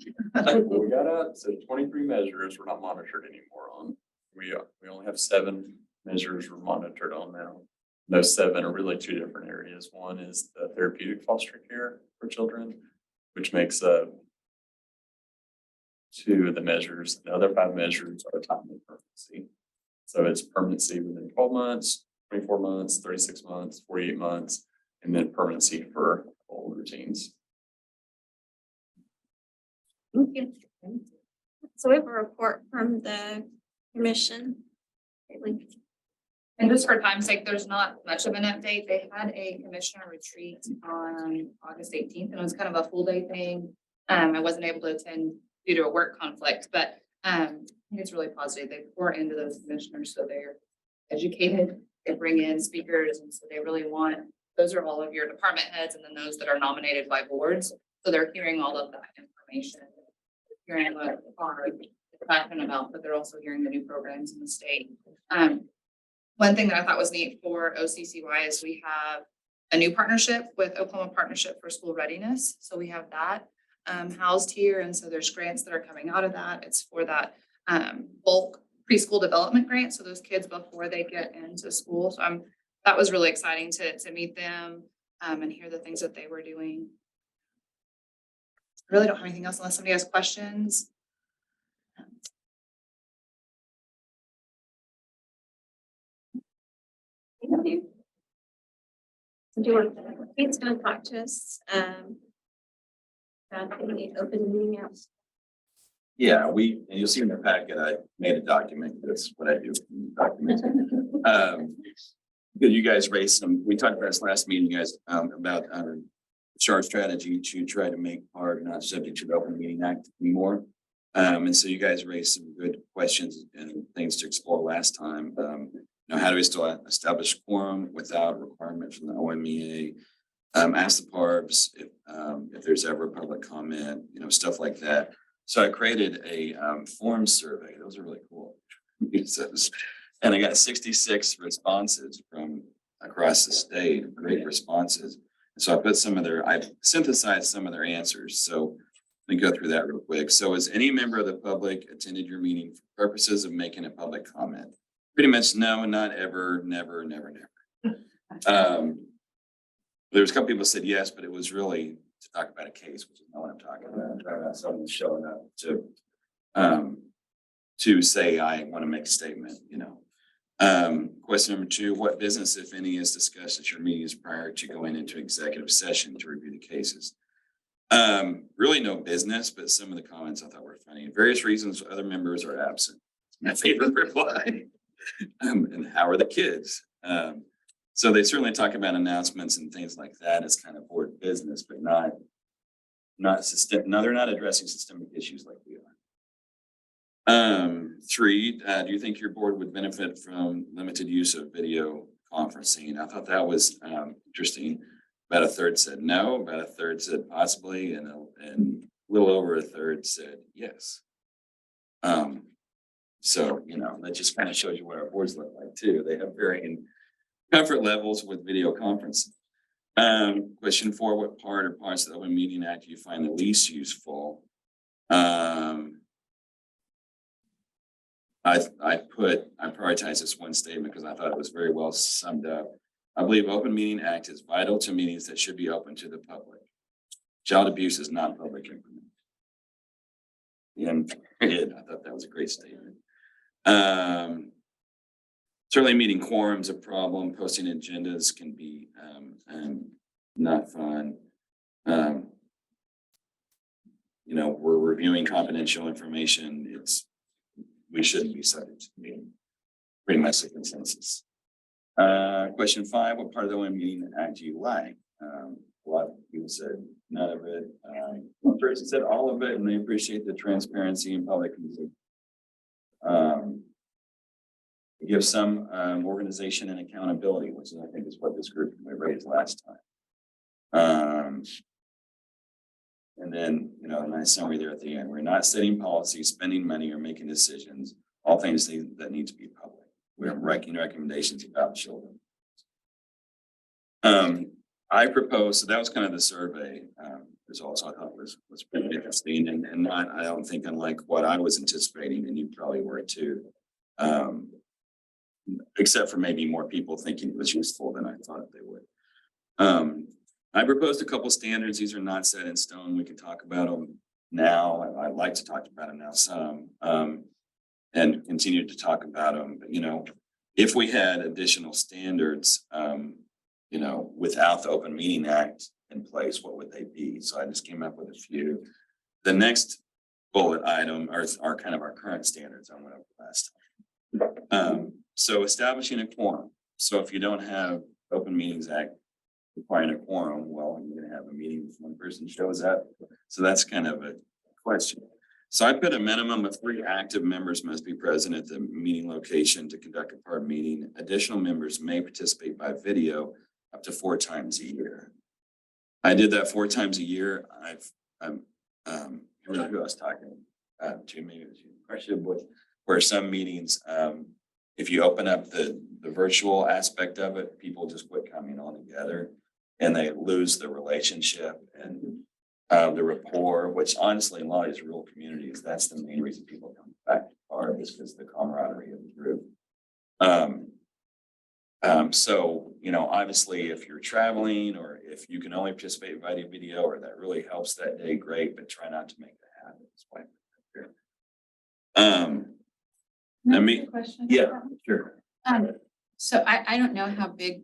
We got out, so 23 measures we're not monitored anymore on. We only have 7 measures we're monitored on now. Those 7 are really 2 different areas. One is the therapeutic foster care for children, which makes 2 of the measures. The other 5 measures are time and permanency. So it's permanency within 12 months, 24 months, 36 months, 48 months, and then permanency for all routines. Okay. So we have a report from the commission. And just for time's sake, there's not much of an update. They had a commissioner retreat on August 18th, and it was kind of a full day thing. I wasn't able to attend due to a work conflict, but I think it's really positive. They pour into those commissioners, so they're educated. They bring in speakers, and so they really want, those are all of your department heads, and then those that are nominated by boards. So they're hearing all of that information, hearing what PARB is talking about, but they're also hearing the new programs in the state. One thing that I thought was neat for OCCY is we have a new partnership with Oklahoma Partnership for School Readiness. So we have that housed here. And so there's grants that are coming out of that. It's for that bulk preschool development grant. So those kids before they get into school. So that was really exciting to meet them and hear the things that they were doing. I really don't have anything else unless somebody has questions. Thank you. Do you want, Kate's gonna talk to us, about the open meeting house. Yeah, and you'll see in the packet, I made a document. That's what I do. Documents. Because you guys raised we talked about this last meeting, guys, about our strategy to try to make PARB not subject to the Open Meeting Act anymore. And so you guys raised some good questions and things to explore last time. How do we still establish quorum without requirement from the OMEA? Ask the PARBs if there's ever public comment, stuff like that. So I created a form survey. Those are really cool. And I got 66 responses from across the state, great responses. So I synthesized some of their answers. So let me go through that real quick. So has any member of the public attended your meeting for purposes of making a public comment? Pretty much no, not ever, never, never, never. There was a couple people said yes, but it was really to talk about a case, which is not what I'm talking about. I'm talking about someone showing up to say, I want to make a statement, Question number 2, what business, if any, is discussed at your meetings prior to going into executive session to review the cases? Really no business, but some of the comments I thought were funny. Various reasons other members are absent. My favorite reply. And how are the kids? So they certainly talk about announcements and things like that as kind of board business, but not system. No, they're not addressing systemic issues like we are. 3, do you think your board would benefit from limited use of video conferencing? I thought that was interesting. About a third said no, about a third said possibly, and a little over a third said yes. So, that just kind of shows you what our boards look like too. They have varying comfort levels with video conferencing. Question 4, what part or parts of the Open Meeting Act do you find the least useful? I prioritized this one statement because I thought it was very well summed up. I believe Open Meeting Act is vital to meetings that should be open to the public. Child abuse is not public information. And I thought that was a great statement. Certainly meeting quorum's a problem. Posting agendas can be not fun. We're reviewing confidential information. We shouldn't be subject to meeting. Pretty much the consensus. Question 5, what part of the Open Meeting Act do you like? A lot of people said none of it. One person said all of it, and they appreciate the transparency and public music. Give some organization and accountability, which I think is what this group raised last time. And then, a nice summary there at the end. We're not setting policies, spending money, or making decisions. All things that need to be public. We are making recommendations about children. I propose, so that was kind of the survey results I thought was pretty interesting and not, I don't think, unlike what I was anticipating, and you probably were too. Except for maybe more people thinking it was useful than I thought they would. I proposed a couple standards. These are not set in stone. We can talk about them now. I'd like to talk about them now some and continue to talk about them. But, if we had additional standards, without the Open Meeting Act in place, what would they be? So I just came up with a few. The next bullet item are kind of our current standards I went over last time. So establishing a quorum. So if you don't have Open Meetings Act requiring a quorum, well, you're going to have a meeting if one person shows up. So that's kind of a question. So I put a minimum of 3 active members must be present at the meeting location to conduct a PARB meeting. Additional members may participate by video up to 4 times a year. I did that 4 times a year. I don't know who I was talking to, maybe it was you, where some meetings if you open up the virtual aspect of it, people just quit coming on together and they lose the relationship and the rapport, which honestly, in a lot of these rural communities, that's the main reason people come back to PARB is because of the camaraderie of the group. So, you know, obviously, if you're traveling or if you can only participate by video or that really helps that day, great, but try not to make that happen. That's why I'm here. I mean, Question? yeah, sure. So I don't know how big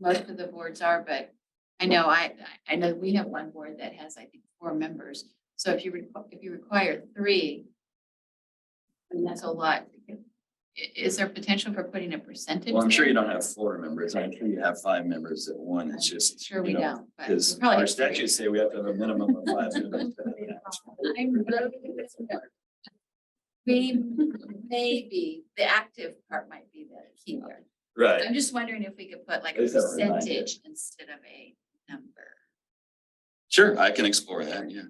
most of the boards are, but I know I know we have one board that has, I think, 4 members. So if you require 3, and that's a lot. Is there potential for putting a percentage? Well, I'm sure there? you don't have 4 members. I'm sure you have 5 members at one. It's just. Sure we you know, don't, but we Because probably our have 3. statutes say we have to have a minimum of 5 members. Maybe the active part might be the key there. Right. I'm just wondering if we could put like a Is that a reminder? percentage instead of a number. Sure, I can explore that, yeah.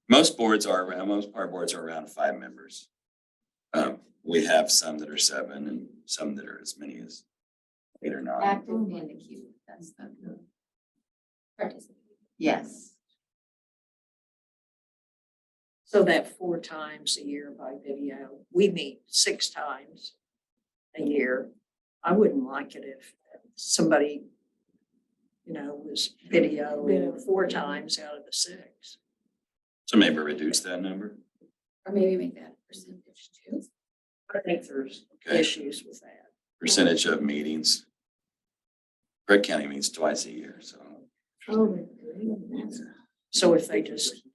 Most boards are around, most PARB boards are around 5 members. We have some that are 7 and some that are as many as 8 or 9. Active and the queue, that's the. Participate. Yes. So that 4 times a year by video, we meet 6 times a year. I wouldn't like it if somebody, you know, was video 4 times out of the 6. So maybe reduce that number. Or maybe make that a percentage too. I think there's Okay. issues with that. Percentage of meetings. Craig County meets twice a year, so. So if they just,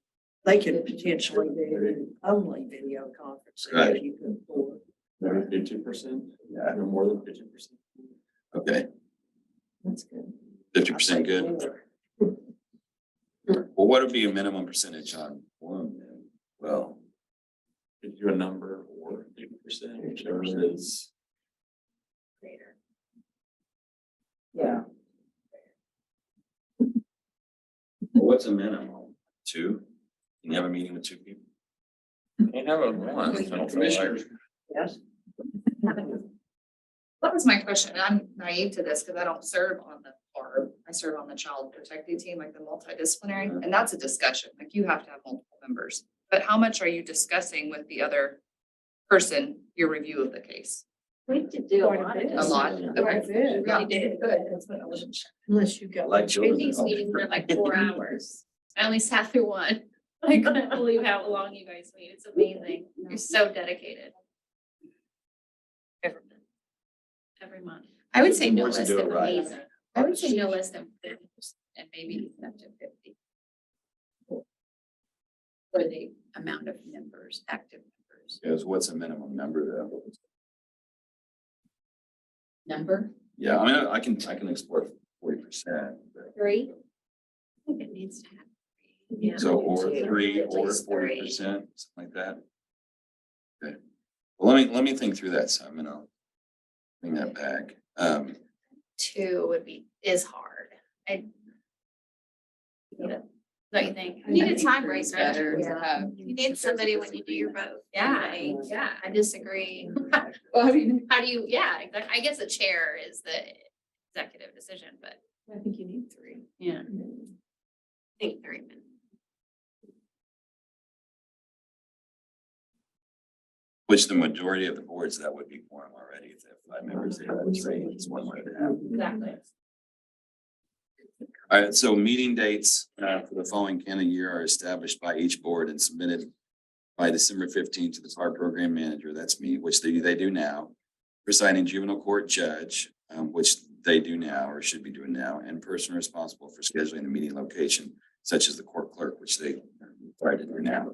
they could potentially do only video conferencing Right. if you could afford. Maybe 50%, Yeah, no more than 50%. okay, That's good. 50% good. Well, what would be a minimum percentage on forum then? Well, Could you do a number or 50%, whichever is. Greater. Yeah. what's a minimum? 2? Can you have a meeting with 2 people? Can't have a one. I don't feel like. Yes. That was my question. I'm naive to this because I don't serve on the PARB. I serve on the child protective team, like the multidisciplinary, and that's a discussion. Like you have to have multiple members. But how much are you discussing with the other person, your review of the case? We did do a lot of A this. lot. Okay. Really did. Good. That's what I wasn't sure. Unless you've got. Like children. These meetings were like 4 hours. I only sat through one. I couldn't believe how long you guys meet. It's amazing. You're so dedicated. Every month. I would say no Boards that less do it than right. amazing. I would say no less than 50% and maybe even up to 50. For the amount of members, active members. Because what's a minimum number though? Number Yeah, I mean, I can explore 40%. 3. I think it needs to have 3. Yeah. So or 3 At or least 40%, something like that. Okay, well, let me think through that some and I'll bring that back. 2 is hard. Don't you think? You need a tiebreaker. Better to Yeah. have. You need somebody when you do your vote. Yeah, I disagree. Well, I mean, how do you, yeah, exactly. I guess a chair is the executive decision, but I think you need 3. yeah. I think 3 minutes. Which the majority of the boards, that would be quorum already. If they have 5 members, they would say it's one way to have. Exactly. All right, so meeting dates for the following calendar year are established by each board and submitted by December 15th to the PARB program manager. That's me, which they do now. Presiding juvenile court judge, which they do now or should be doing now, and person responsible for scheduling the meeting location, such as the court clerk, which they are required to do now.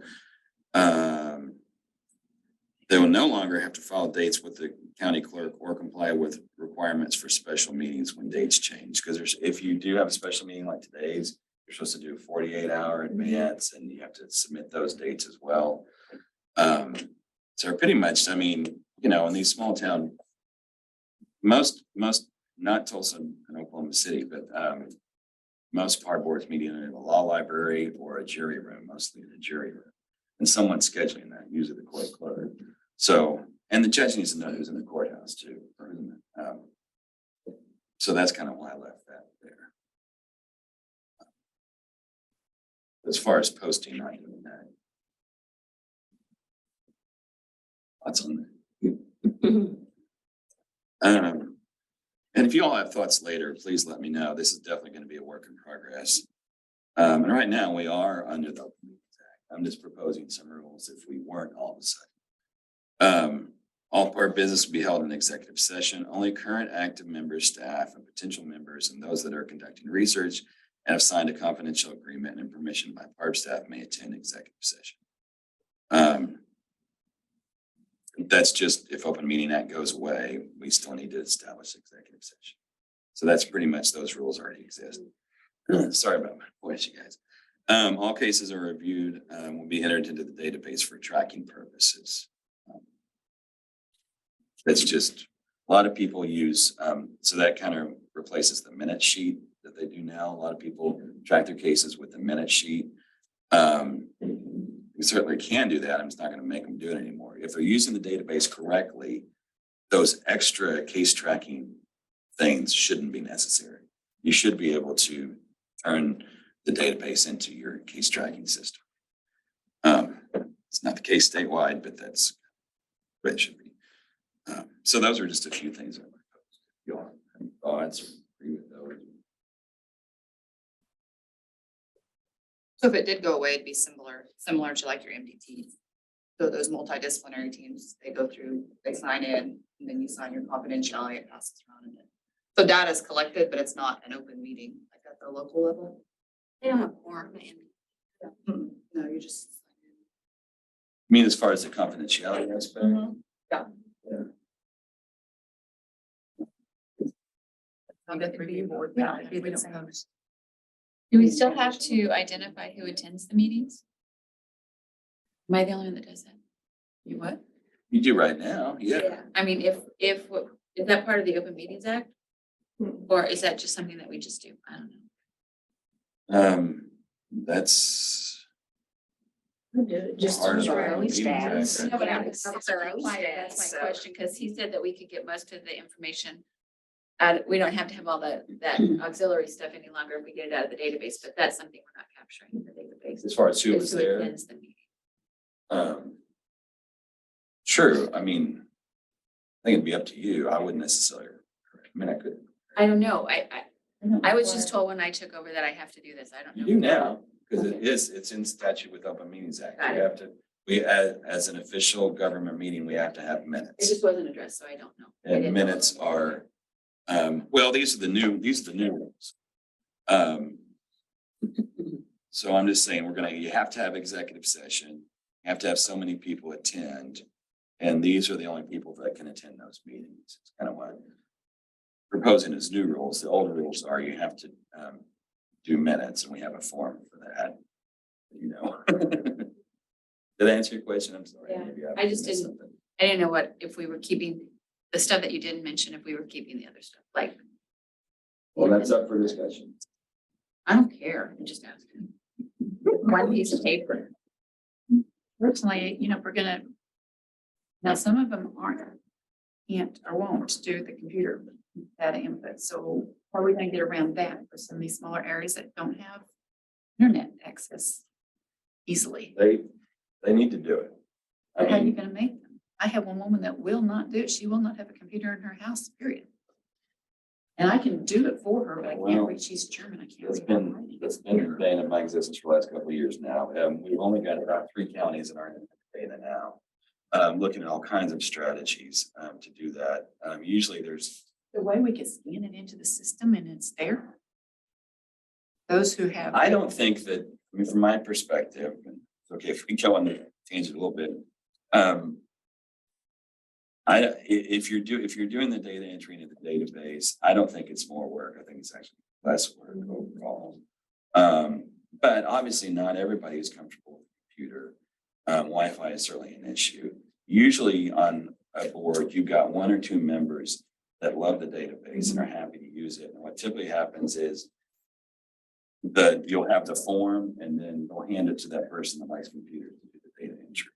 They will no longer have to file dates with the county clerk or comply with requirements for special meetings when dates change. Because if you do have a special meeting like today's, you're supposed to do a 48-hour advance and you have to submit those dates as well. So pretty much, I mean, you know, in these small town, most, not Tulsa and Oklahoma City, but most PARB boards meet in a law library or a jury room, mostly in a jury room. And someone's scheduling that, usually the court clerk. So And the judge needs to know who's in the courthouse too. So that's kind of why I left that there. As far as posting, not doing that. Thoughts on that? And if you all have thoughts later, please let me know. This is definitely going to be a work in progress. And right now we are under the Open Meetings Act. I'm just proposing some rules if we weren't all of a sudden. All PARB business will be held in executive session. Only current active members, staff, and potential members, and those that are conducting research and have signed a confidential agreement and permission by PARB staff may attend executive session. That's just if Open Meeting Act goes away, we still need to establish executive session. So that's pretty much those rules already exist. Sorry about my voice, you guys. All cases are reviewed, will be entered into the database for tracking purposes. That's just a lot of people use, so that kind of replaces the minute sheet that they do now. A lot of people track their cases with the minute sheet. We certainly can do that. I'm just not going to make them do it anymore. If they're using the database correctly, those extra case tracking things shouldn't be necessary. You should be able to turn the database into your case tracking system. It's not the case statewide, but that's what it should be. So those are just a few things. You all have any thoughts or agree with those? So if it did go away, it'd be similar to like your MDTs. So those multidisciplinary teams, they go through, they sign in, and then you sign your confidentiality, it passes around. And so data is collected, but it's not an open meeting like at the local level. They don't have quorum, man. No, you just. I mean, as far as the confidentiality aspect? Yeah. On the review board, yeah, we don't know. Do we still have to identify who attends the meetings? Am I the only one that does that? You what? You do right now, yeah. I mean, if is that part of the Open Meetings Act? Or is that just something that we just do? I don't know. That's Just part of our our own meeting stats. act. No, but It's our own that's stats, my so. question, because he said that we could get most of the information. We don't have to have all that auxiliary stuff any longer if we get it out of the database, but that's something we're not capturing in the database. As far as who Is was there. attends the meeting. Sure, I mean, I think it'd be up to you. I wouldn't necessarily, I mean, I could. I don't know. I was just told when I took over that I have to do this. I don't know. You do now, because it's in statute with Open Meetings Act. Got We it. have to, as an official government meeting, we have to have It minutes. just wasn't addressed, so I don't know. I And didn't know. minutes are, well, these are the new rules. So I'm just saying, you have to have executive session, you have to have so many people attend. And these are the only people that can attend those meetings. It's kind of what I'm proposing as new rules. The old rules are you have to do minutes, and we have a form for that. You know. Did I answer your question? I'm sorry. Yeah, Maybe I just missed didn't- something. I didn't know if we were keeping the stuff that you didn't mention, if we were keeping the other stuff, like, Well, that's up for discussion. I don't care, I'm just asking. One piece of paper. Personally, if we're gonna, now some of them can't or won't do the computer data input. So how are we gonna get around that for some of these smaller areas that don't have internet access easily? They need to do it. I How are you mean, gonna make them? I have one woman that will not do it. She will not have a computer in her house, period. And I can do it for her, but I Well, can't read, she's German, I can't It's read. her been, writing. it's been the bane of my existence for the last couple of years now. We've only got about 3 counties in our data now. Looking at all kinds of strategies to do that. Usually there's, The way we could scan it into the system and it's there. Those who have. I don't think that, I mean, from my perspective, and it's okay if we go on the tangent a little bit. If you're doing the data entry into the database, I don't think it's more work. I think it's actually less work overall. But obviously not everybody is comfortable with the computer. Wi-Fi is certainly an issue. Usually on a board, you've got 1 or 2 members that love the database and are happy to use it. And what typically happens is you'll have the form and then they'll hand it to that person that likes computers to do the data entry.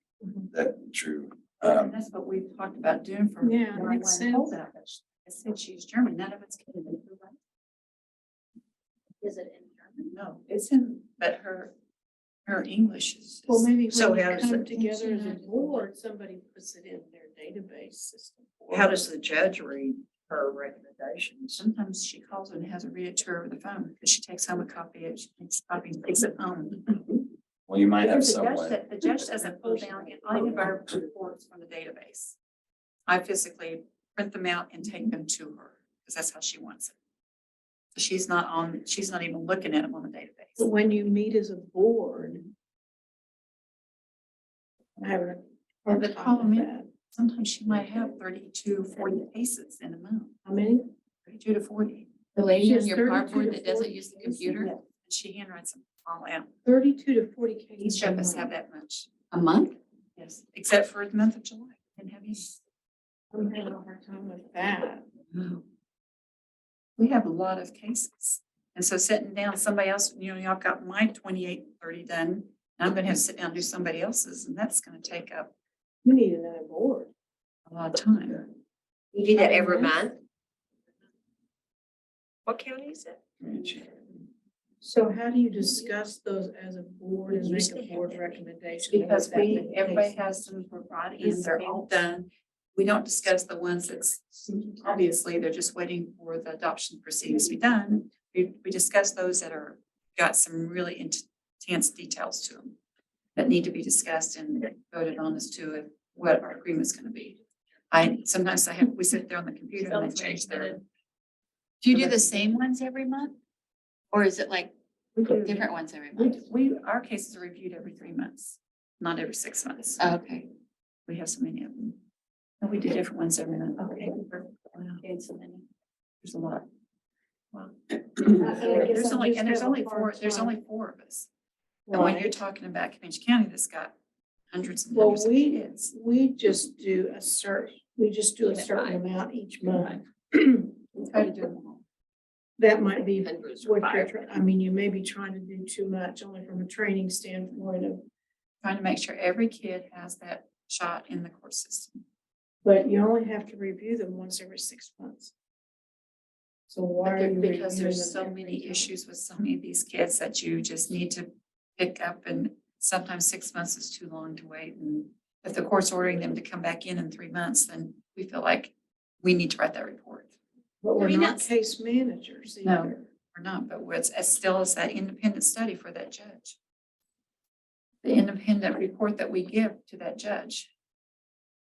That true. And that's what we've talked about doing for. Yeah, when I makes went home. sense. I said she's German, none of it's kidding. Is it in German? No, it's in, but her English is. Well, maybe So when you how does come it- together as a board, somebody puts it in their database system. for How them. does the judge read her recommendations? Sometimes she calls her and has her read it to her over the phone, because she takes home a copy, she takes a copy and takes it home. Well, you might have Because someone. the judge doesn't pull down any of our reports from the database. I physically print them out and take them to her, because that's how she wants it. So she's not even looking at them on the But database. when you meet as a board. I have a hard The time problem with is, that. sometimes she might have 32, 40 cases in a month, How many? 32 to 40. The lady She on has your PARB 32 board to that doesn't 40 use the cases? computer And she handwrites them all out. 32 to 40 cases. Each of a us month. have that much, a month? yes, except for the month of July. Didn't have any. I'm having a hard time with that. We have a lot of cases. And so sitting down, somebody else, y'all got my 28, 30 done. and I'm gonna have to sit down and do somebody else's, and that's gonna take up You need another board. a lot of time. You do that every month? What county is it? So how do you discuss those as a board and make a board recommendation? Because with that many everybody cases? has them brought in, they're all done. We don't discuss the ones that's, obviously, they're just waiting for the adoption proceedings to be done. We discuss those that got some really intense details to them that need to be discussed and voted on as to what our agreement's gonna be. Sometimes we sit there on the computer and I change their. Do you do the same ones every month? Or is it like different ones every month? Our cases are reviewed every 3 months, not every 6 months. Okay. We have so many of them. And we do different ones every month. Okay. Okay, so many. There's a lot. Wow. I guess There's I only, just and there's have a only hard there's time. only 4 of us. And when you're Right. talking about Comanche County, that's got hundreds and Well, hundreds of kids. we just do a certain amount each month. We try to do them all. That might be Hundreds or what you're, five. I mean, you may be trying to do too much, only from a training standpoint of, Trying to make sure every kid has that shot in the court system. but you only have to review them once every 6 months. So why are you Because reviewing there's them so every many time? issues with so many of these kids that you just need to pick up, and sometimes 6 months is too long to wait. And if the court's ordering them to come back in 3 months, then we feel like we need to write that report. But we're I mean, not that's- case managers No. either. Or not, but it's still is that independent study for that judge. The independent report that we give to that judge.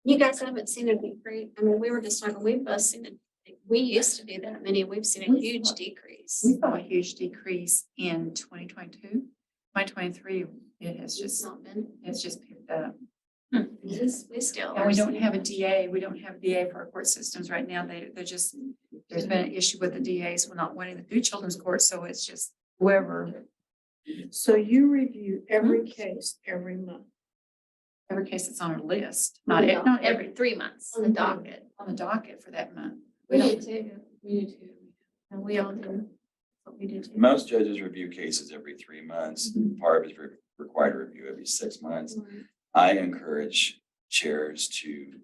You guys haven't seen a decrease. I mean, we were just talking, we've both seen it. We used to do that many. We've seen a huge decrease. We saw a huge decrease in 2022. 2023, it has It's just, not been. it's just picked up. We still. And are we don't seeing have a it. DA. We don't have a DA for our court systems right now. They're just, there's been an issue with the DAs. We're not wanting to do children's court, so it's just whoever, So you review every case every month. every case that's on our list, On the not docket. every 3 months. On the docket. On the docket for that month. We do don't- too. We do too. And we all do. What we do too. Most judges review cases every 3 months. PARB is required to review every 6 months. I encourage chairs to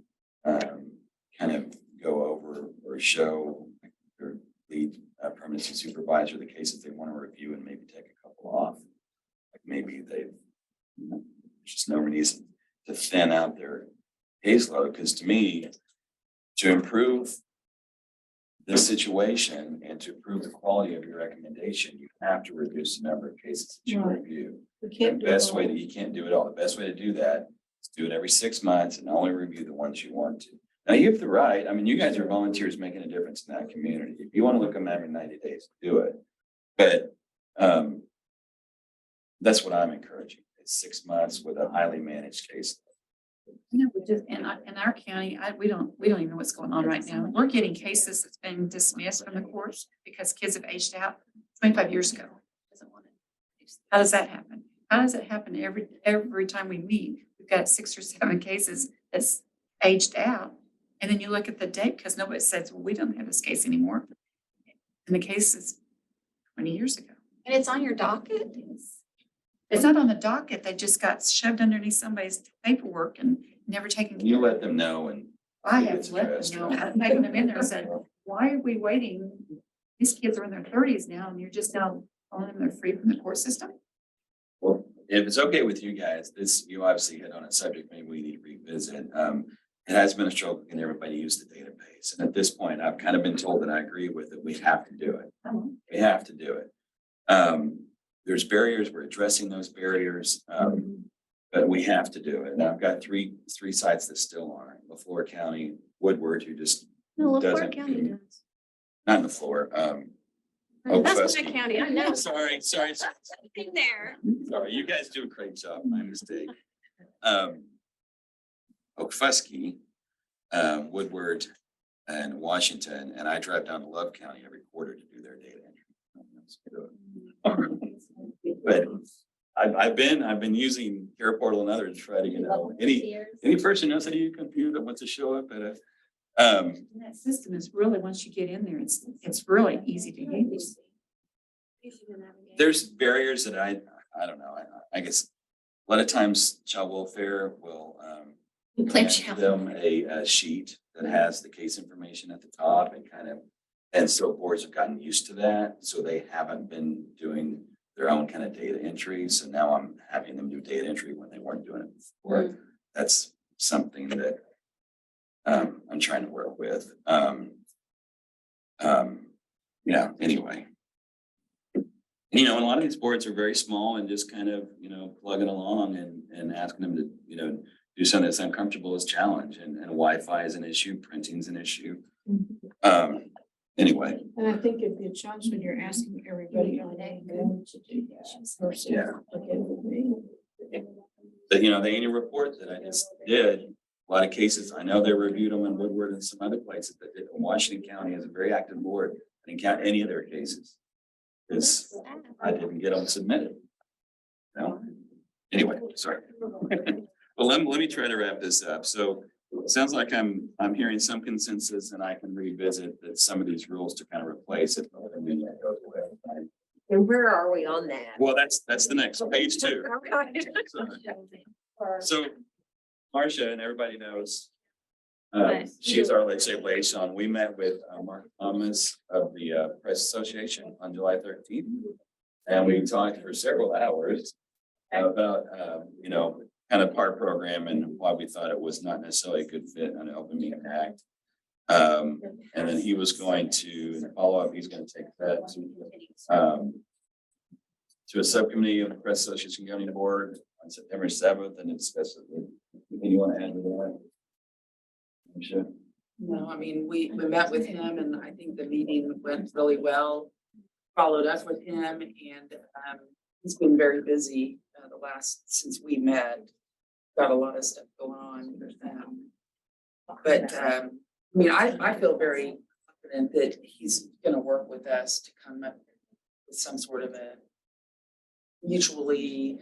kind of go over or show their lead permanency supervisor the cases they want to review and maybe take a couple off. Like maybe there's just no reason to thin out their caseload, because to me, to improve the situation and to improve the quality of your recommendation, you have to reduce the number of cases that you Right. review. We The can't do best way all. that you can't do it all. The best way to do that is do it every 6 months and only review the ones you want to. Now, you have the right. I mean, you guys are volunteers making a difference in that community. If you want to look them every 90 days, do it. But that's what I'm encouraging. It's 6 months with a highly managed case. No, we just, in our county, we don't even know what's going on right now. We're getting cases that's been dismissed from the courts because kids have aged out 25 years ago. How does that happen? How does it happen every time we meet? We've got 6 or 7 cases that's aged out. And then you look at the date, because nobody says, well, we don't have this case anymore. And the case is 20 years ago. And it's on your docket? It's not on the docket. They just got shoved underneath somebody's paperwork and never taken You care of. let them know and I it have gets let addressed, them know, right? I've taken them in there and said, why are we waiting? These kids are in their thirties now and you're just now telling them they're free from the court system? Well, if it's okay with you guys, this, you obviously hit on a subject maybe we need to revisit. It has been a struggle getting everybody use the database. And at this point, I've kind of been told that I agree with it. We have to do it. We have to do it. There's barriers, we're addressing those barriers, but we have to do it. And I've got three sites that still aren't. LaFleur County, Woodward, who just No, LaFleur doesn't. County does. Not in LaFleur, That's my Fusky. county, I know. Sorry. In there. Sorry, you guys do a great job, my mistake. Okfuskee, Woodward, and Washington, and I drive down to Love County every quarter to do their data entry. But I've been using Care Portal and others to try to, any person knows how to use a computer that wants to show up at a, And that system is really, once you get in there, it's really easy to use. there's barriers that I don't know, I guess a lot of times child welfare will, Play hand them a sheet that has the case information at the top and so boards have gotten used to that, so they haven't been doing their own kind of data entry, so now I'm having them do data entry when they weren't doing it before. That's something that I'm trying to work with. Yeah, anyway. And, a lot of these boards are very small and just kind of, plugging along and asking them to, do something that's uncomfortable is challenge, and Wi-Fi is an issue, printing is an issue. Anyway, And I think it'd be a challenge when you're asking everybody on a board to do that versus. Yeah. again, with me. the annual report that I just did, a lot of cases, I know they reviewed them in Woodward and some other places, but Washington County has a very active board. I didn't count any of their cases. Because I didn't get them submitted. No, anyway, sorry. Well, let me try to wrap this up. So it sounds like I'm hearing some consensus and I can revisit that some of these rules to kind of replace it. And where are we on that? Well, that's the next page 2. Okay. So Marcia, and everybody knows, she's our legislative liaison. We met with Mark Thomas of the Press Association on July 13th. And we talked for several hours about, kind of PARB program and why we thought it was not necessarily a good fit on the Open Meeting Act. And then he was going to follow up, he's going to take that to a subcommittee of the Press Association Governing Board on September 7th and discuss it. Anything you want to add to that? Sure. No, I mean, we met with him and I think the meeting went really well. Followed up with him and he's been very busy since we met. Got a lot of stuff going on. But I feel very confident that he's gonna work with us to come up with some sort of a mutually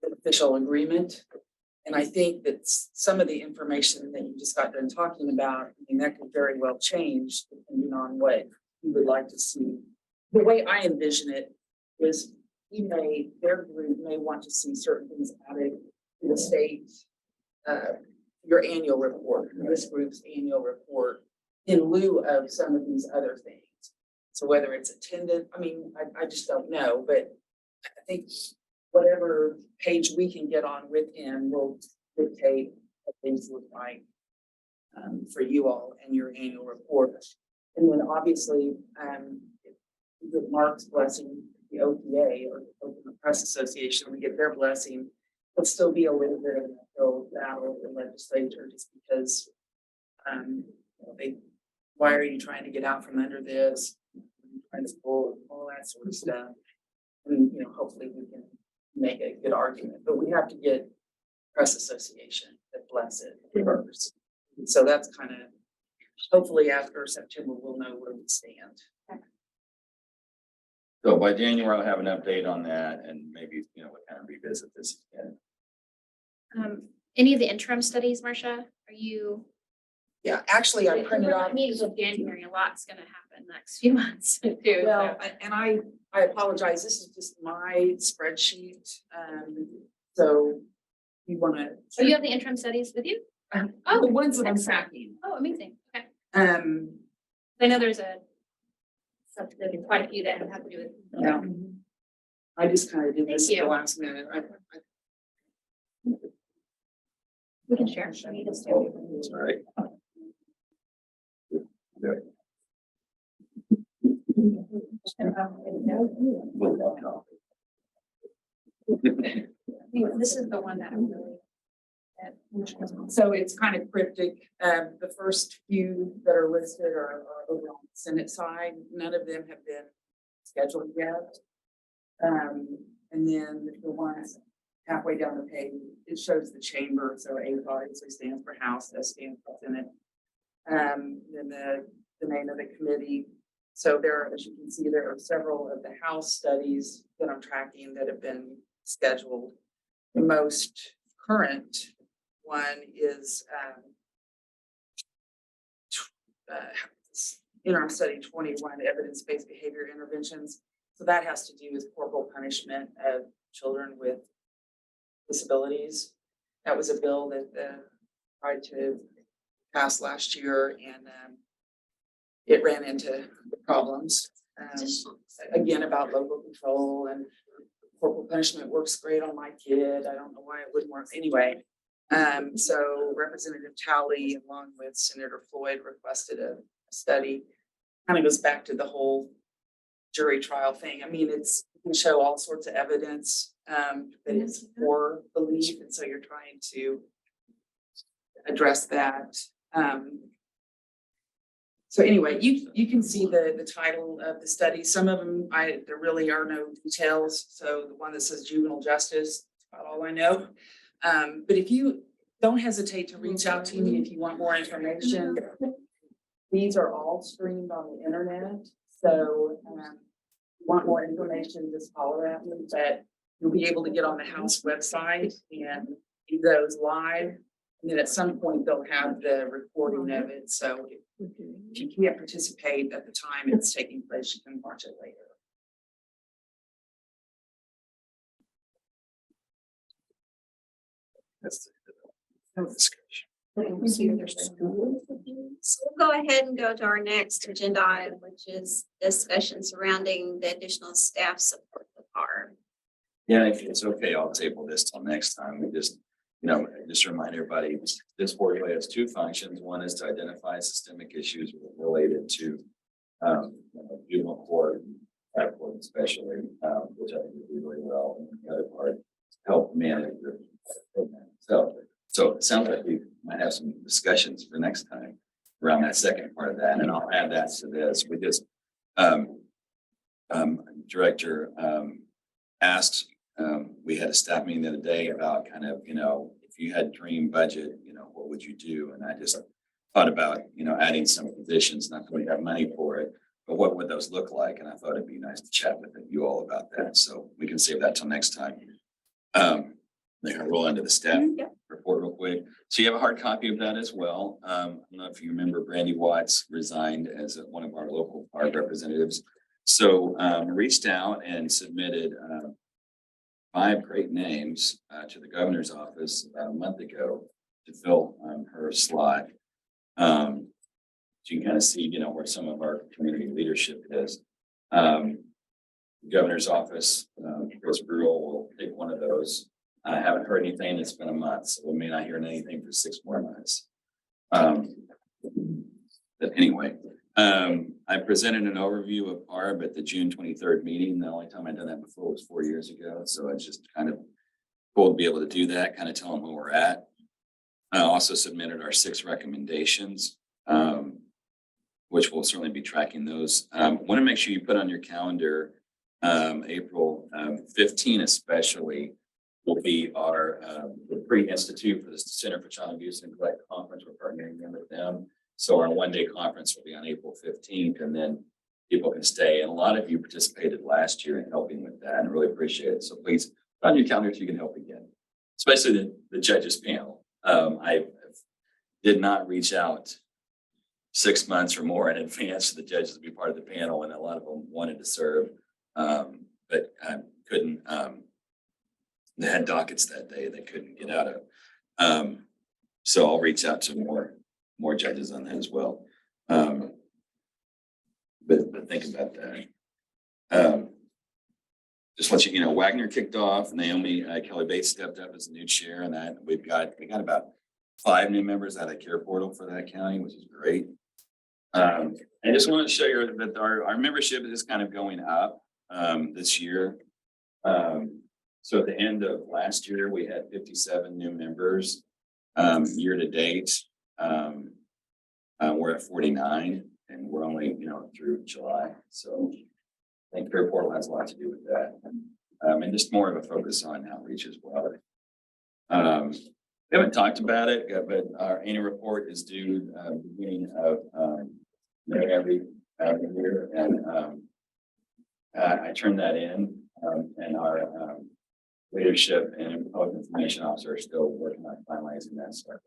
beneficial agreement. And I think that some of the information that you just got done talking about, that could very well change depending on what you would like to see. The way I envision it is their group may want to see certain things added to the state, your annual report, this group's annual report, in lieu of some of these other things. So whether it's attendant, I just don't know, but I think whatever page we can get on with him will dictate what things look like for you all and your annual report. And then obviously, with Mark's blessing, the OPA or the Open Press Association, we get their blessing, it'll still be a little bit of an uphill battle with the legislature just because why are you trying to get out from under this? Trying to pull all that sort of stuff. And hopefully we can make a good argument, but we have to get Press Association to bless it first. And so that's kind of, hopefully after September, we'll know where we stand. So by January, I'll have an update on that and maybe, we'll kind of revisit this again. Any of the interim studies, Marcia, are you Yeah, actually, I printed We're out. not meeting till January, a lot's gonna happen next few months too. Well, so. and I apologize, this is just my spreadsheet, so you wanna. Oh, you have the interim studies with you? The ones that I'm excellent. tracking. Oh, amazing, okay. Um, I know there's quite a few that have to do with. yeah. I just kind of did this Thank at the you. last minute. We can share. We can share. All right. This is the one that I'm really. So it's kind of cryptic. The first few that are listed are over on the Senate side. None of them have been scheduled yet. And then the ones halfway down the page, it shows the chamber. So A obviously stands for House, S stands for Senate. Then the name of the committee. So there, as you can see, there are several of the House studies that I'm tracking that have been scheduled. The most current one is interim study 21, evidence-based behavior interventions. So that has to do with corporal punishment of children with disabilities. That was a bill that tried to pass last year, and it ran into problems. Again, about local control, and corporal punishment works great on my kid. I don't know why it wouldn't work anyway. So Representative Talley, along with Senator Floyd, requested a study. Kind of goes back to the whole jury trial thing. I mean, you can show all sorts of evidence that it's for belief, and so you're trying to address that. So anyway, you can see the title of the study. Some of them, there really are no details. So the one that says juvenile justice, that's about all I know. But if you don't hesitate to reach out to me if you want more information. These are all streamed on the internet. So if you want more information, just holler at me. But you'll be able to get on the House website and do those live. And then at some point they'll have the recording of it. So if you can't participate at the time it's taking place, you can watch it later. That's the discussion. So we'll go ahead and go to our next agenda item, which is discussion surrounding the additional staff support for PARB. Yeah, if it's okay, I'll table this till next time. We just, just remind everybody, this board really has two functions. One is to identify systemic issues related to juvenile court, and court especially, which I think we do really well. And the other part, help manage the program. So it sounds like we might have some discussions for next time around that second part of that, and I'll add that to this. We just director asked. We had a staff meeting the other day about kind of, if you had dream budget, what would you do? And I just thought about, adding some positions, not that we have money for it, but what would those look like? And I thought it'd be nice to chat with you all about that. So we can save that till next time. They're gonna roll into the staff report real quick. So you have a hard copy of that as well. I don't know if you remember Brandy Watts resigned as one of our local PARB representatives. So reached out and submitted 5 great names to the governor's office about a month ago to fill her slot. So you can kind of see, where some of our community leadership is. Governor's office, Chris Brule will take one of those. I haven't heard anything. It's been a month, so we may not hear anything for 6 more months. But anyway, I presented an overview of PARB at the June 23rd meeting. The only time I'd done that before was 4 years ago. So it's just kind of cool to be able to do that, kind of tell them where we're at. I also submitted our 6 recommendations, which we'll certainly be tracking those. Want to make sure you put on your calendar, April 15 especially, will be our pre-institute for the Center for Child Abuse and Neglect Conference. We're partnering with them. So our one-day conference will be on April 15th, and then people can stay. And a lot of you participated last year in helping with that, and really appreciate it. So please put on your calendar if you can help again, especially the judges panel. I did not reach out 6 months or more in advance for the judges to be part of the panel, and a lot of them wanted to serve. But couldn't, they had dockets that day they couldn't get out of. So I'll reach out to more judges on that as well. But think about that. Just let you know, Wagner kicked off, Naomi Kelly Bates stepped up as the new chair, and that we got about 5 new members out of Care Portal for that county, which is great. I just want to show you that our membership is kind of going up this year. So at the end of last year, we had 57 new members. Year to date, we're at 49, and we're only, through July. So I think Care Portal has a lot to do with that. And just more of a focus on outreach as well. We haven't talked about it, but our annual report is due beginning of every year, and I turned that in, and our leadership and public information officer are still working on finalizing that stuff.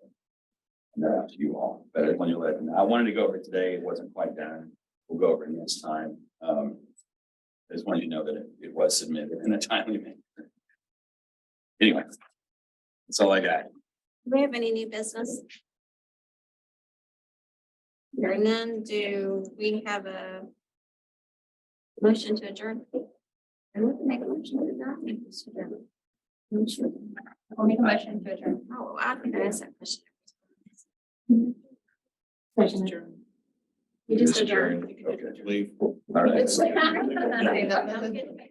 And they're out to you all, but when you let them, I wanted to go over it today, it wasn't quite done. We'll go over it next time. I just wanted you to know that it was submitted in a timely manner. Anyway, that's all I got. Do we have any new business? Hearing none, do we have a motion to adjourn? I would make a motion to adjourn. I'll make a motion to adjourn. Oh, I think I asked that question. You just adjourned. Okay, leave. All right. Say that.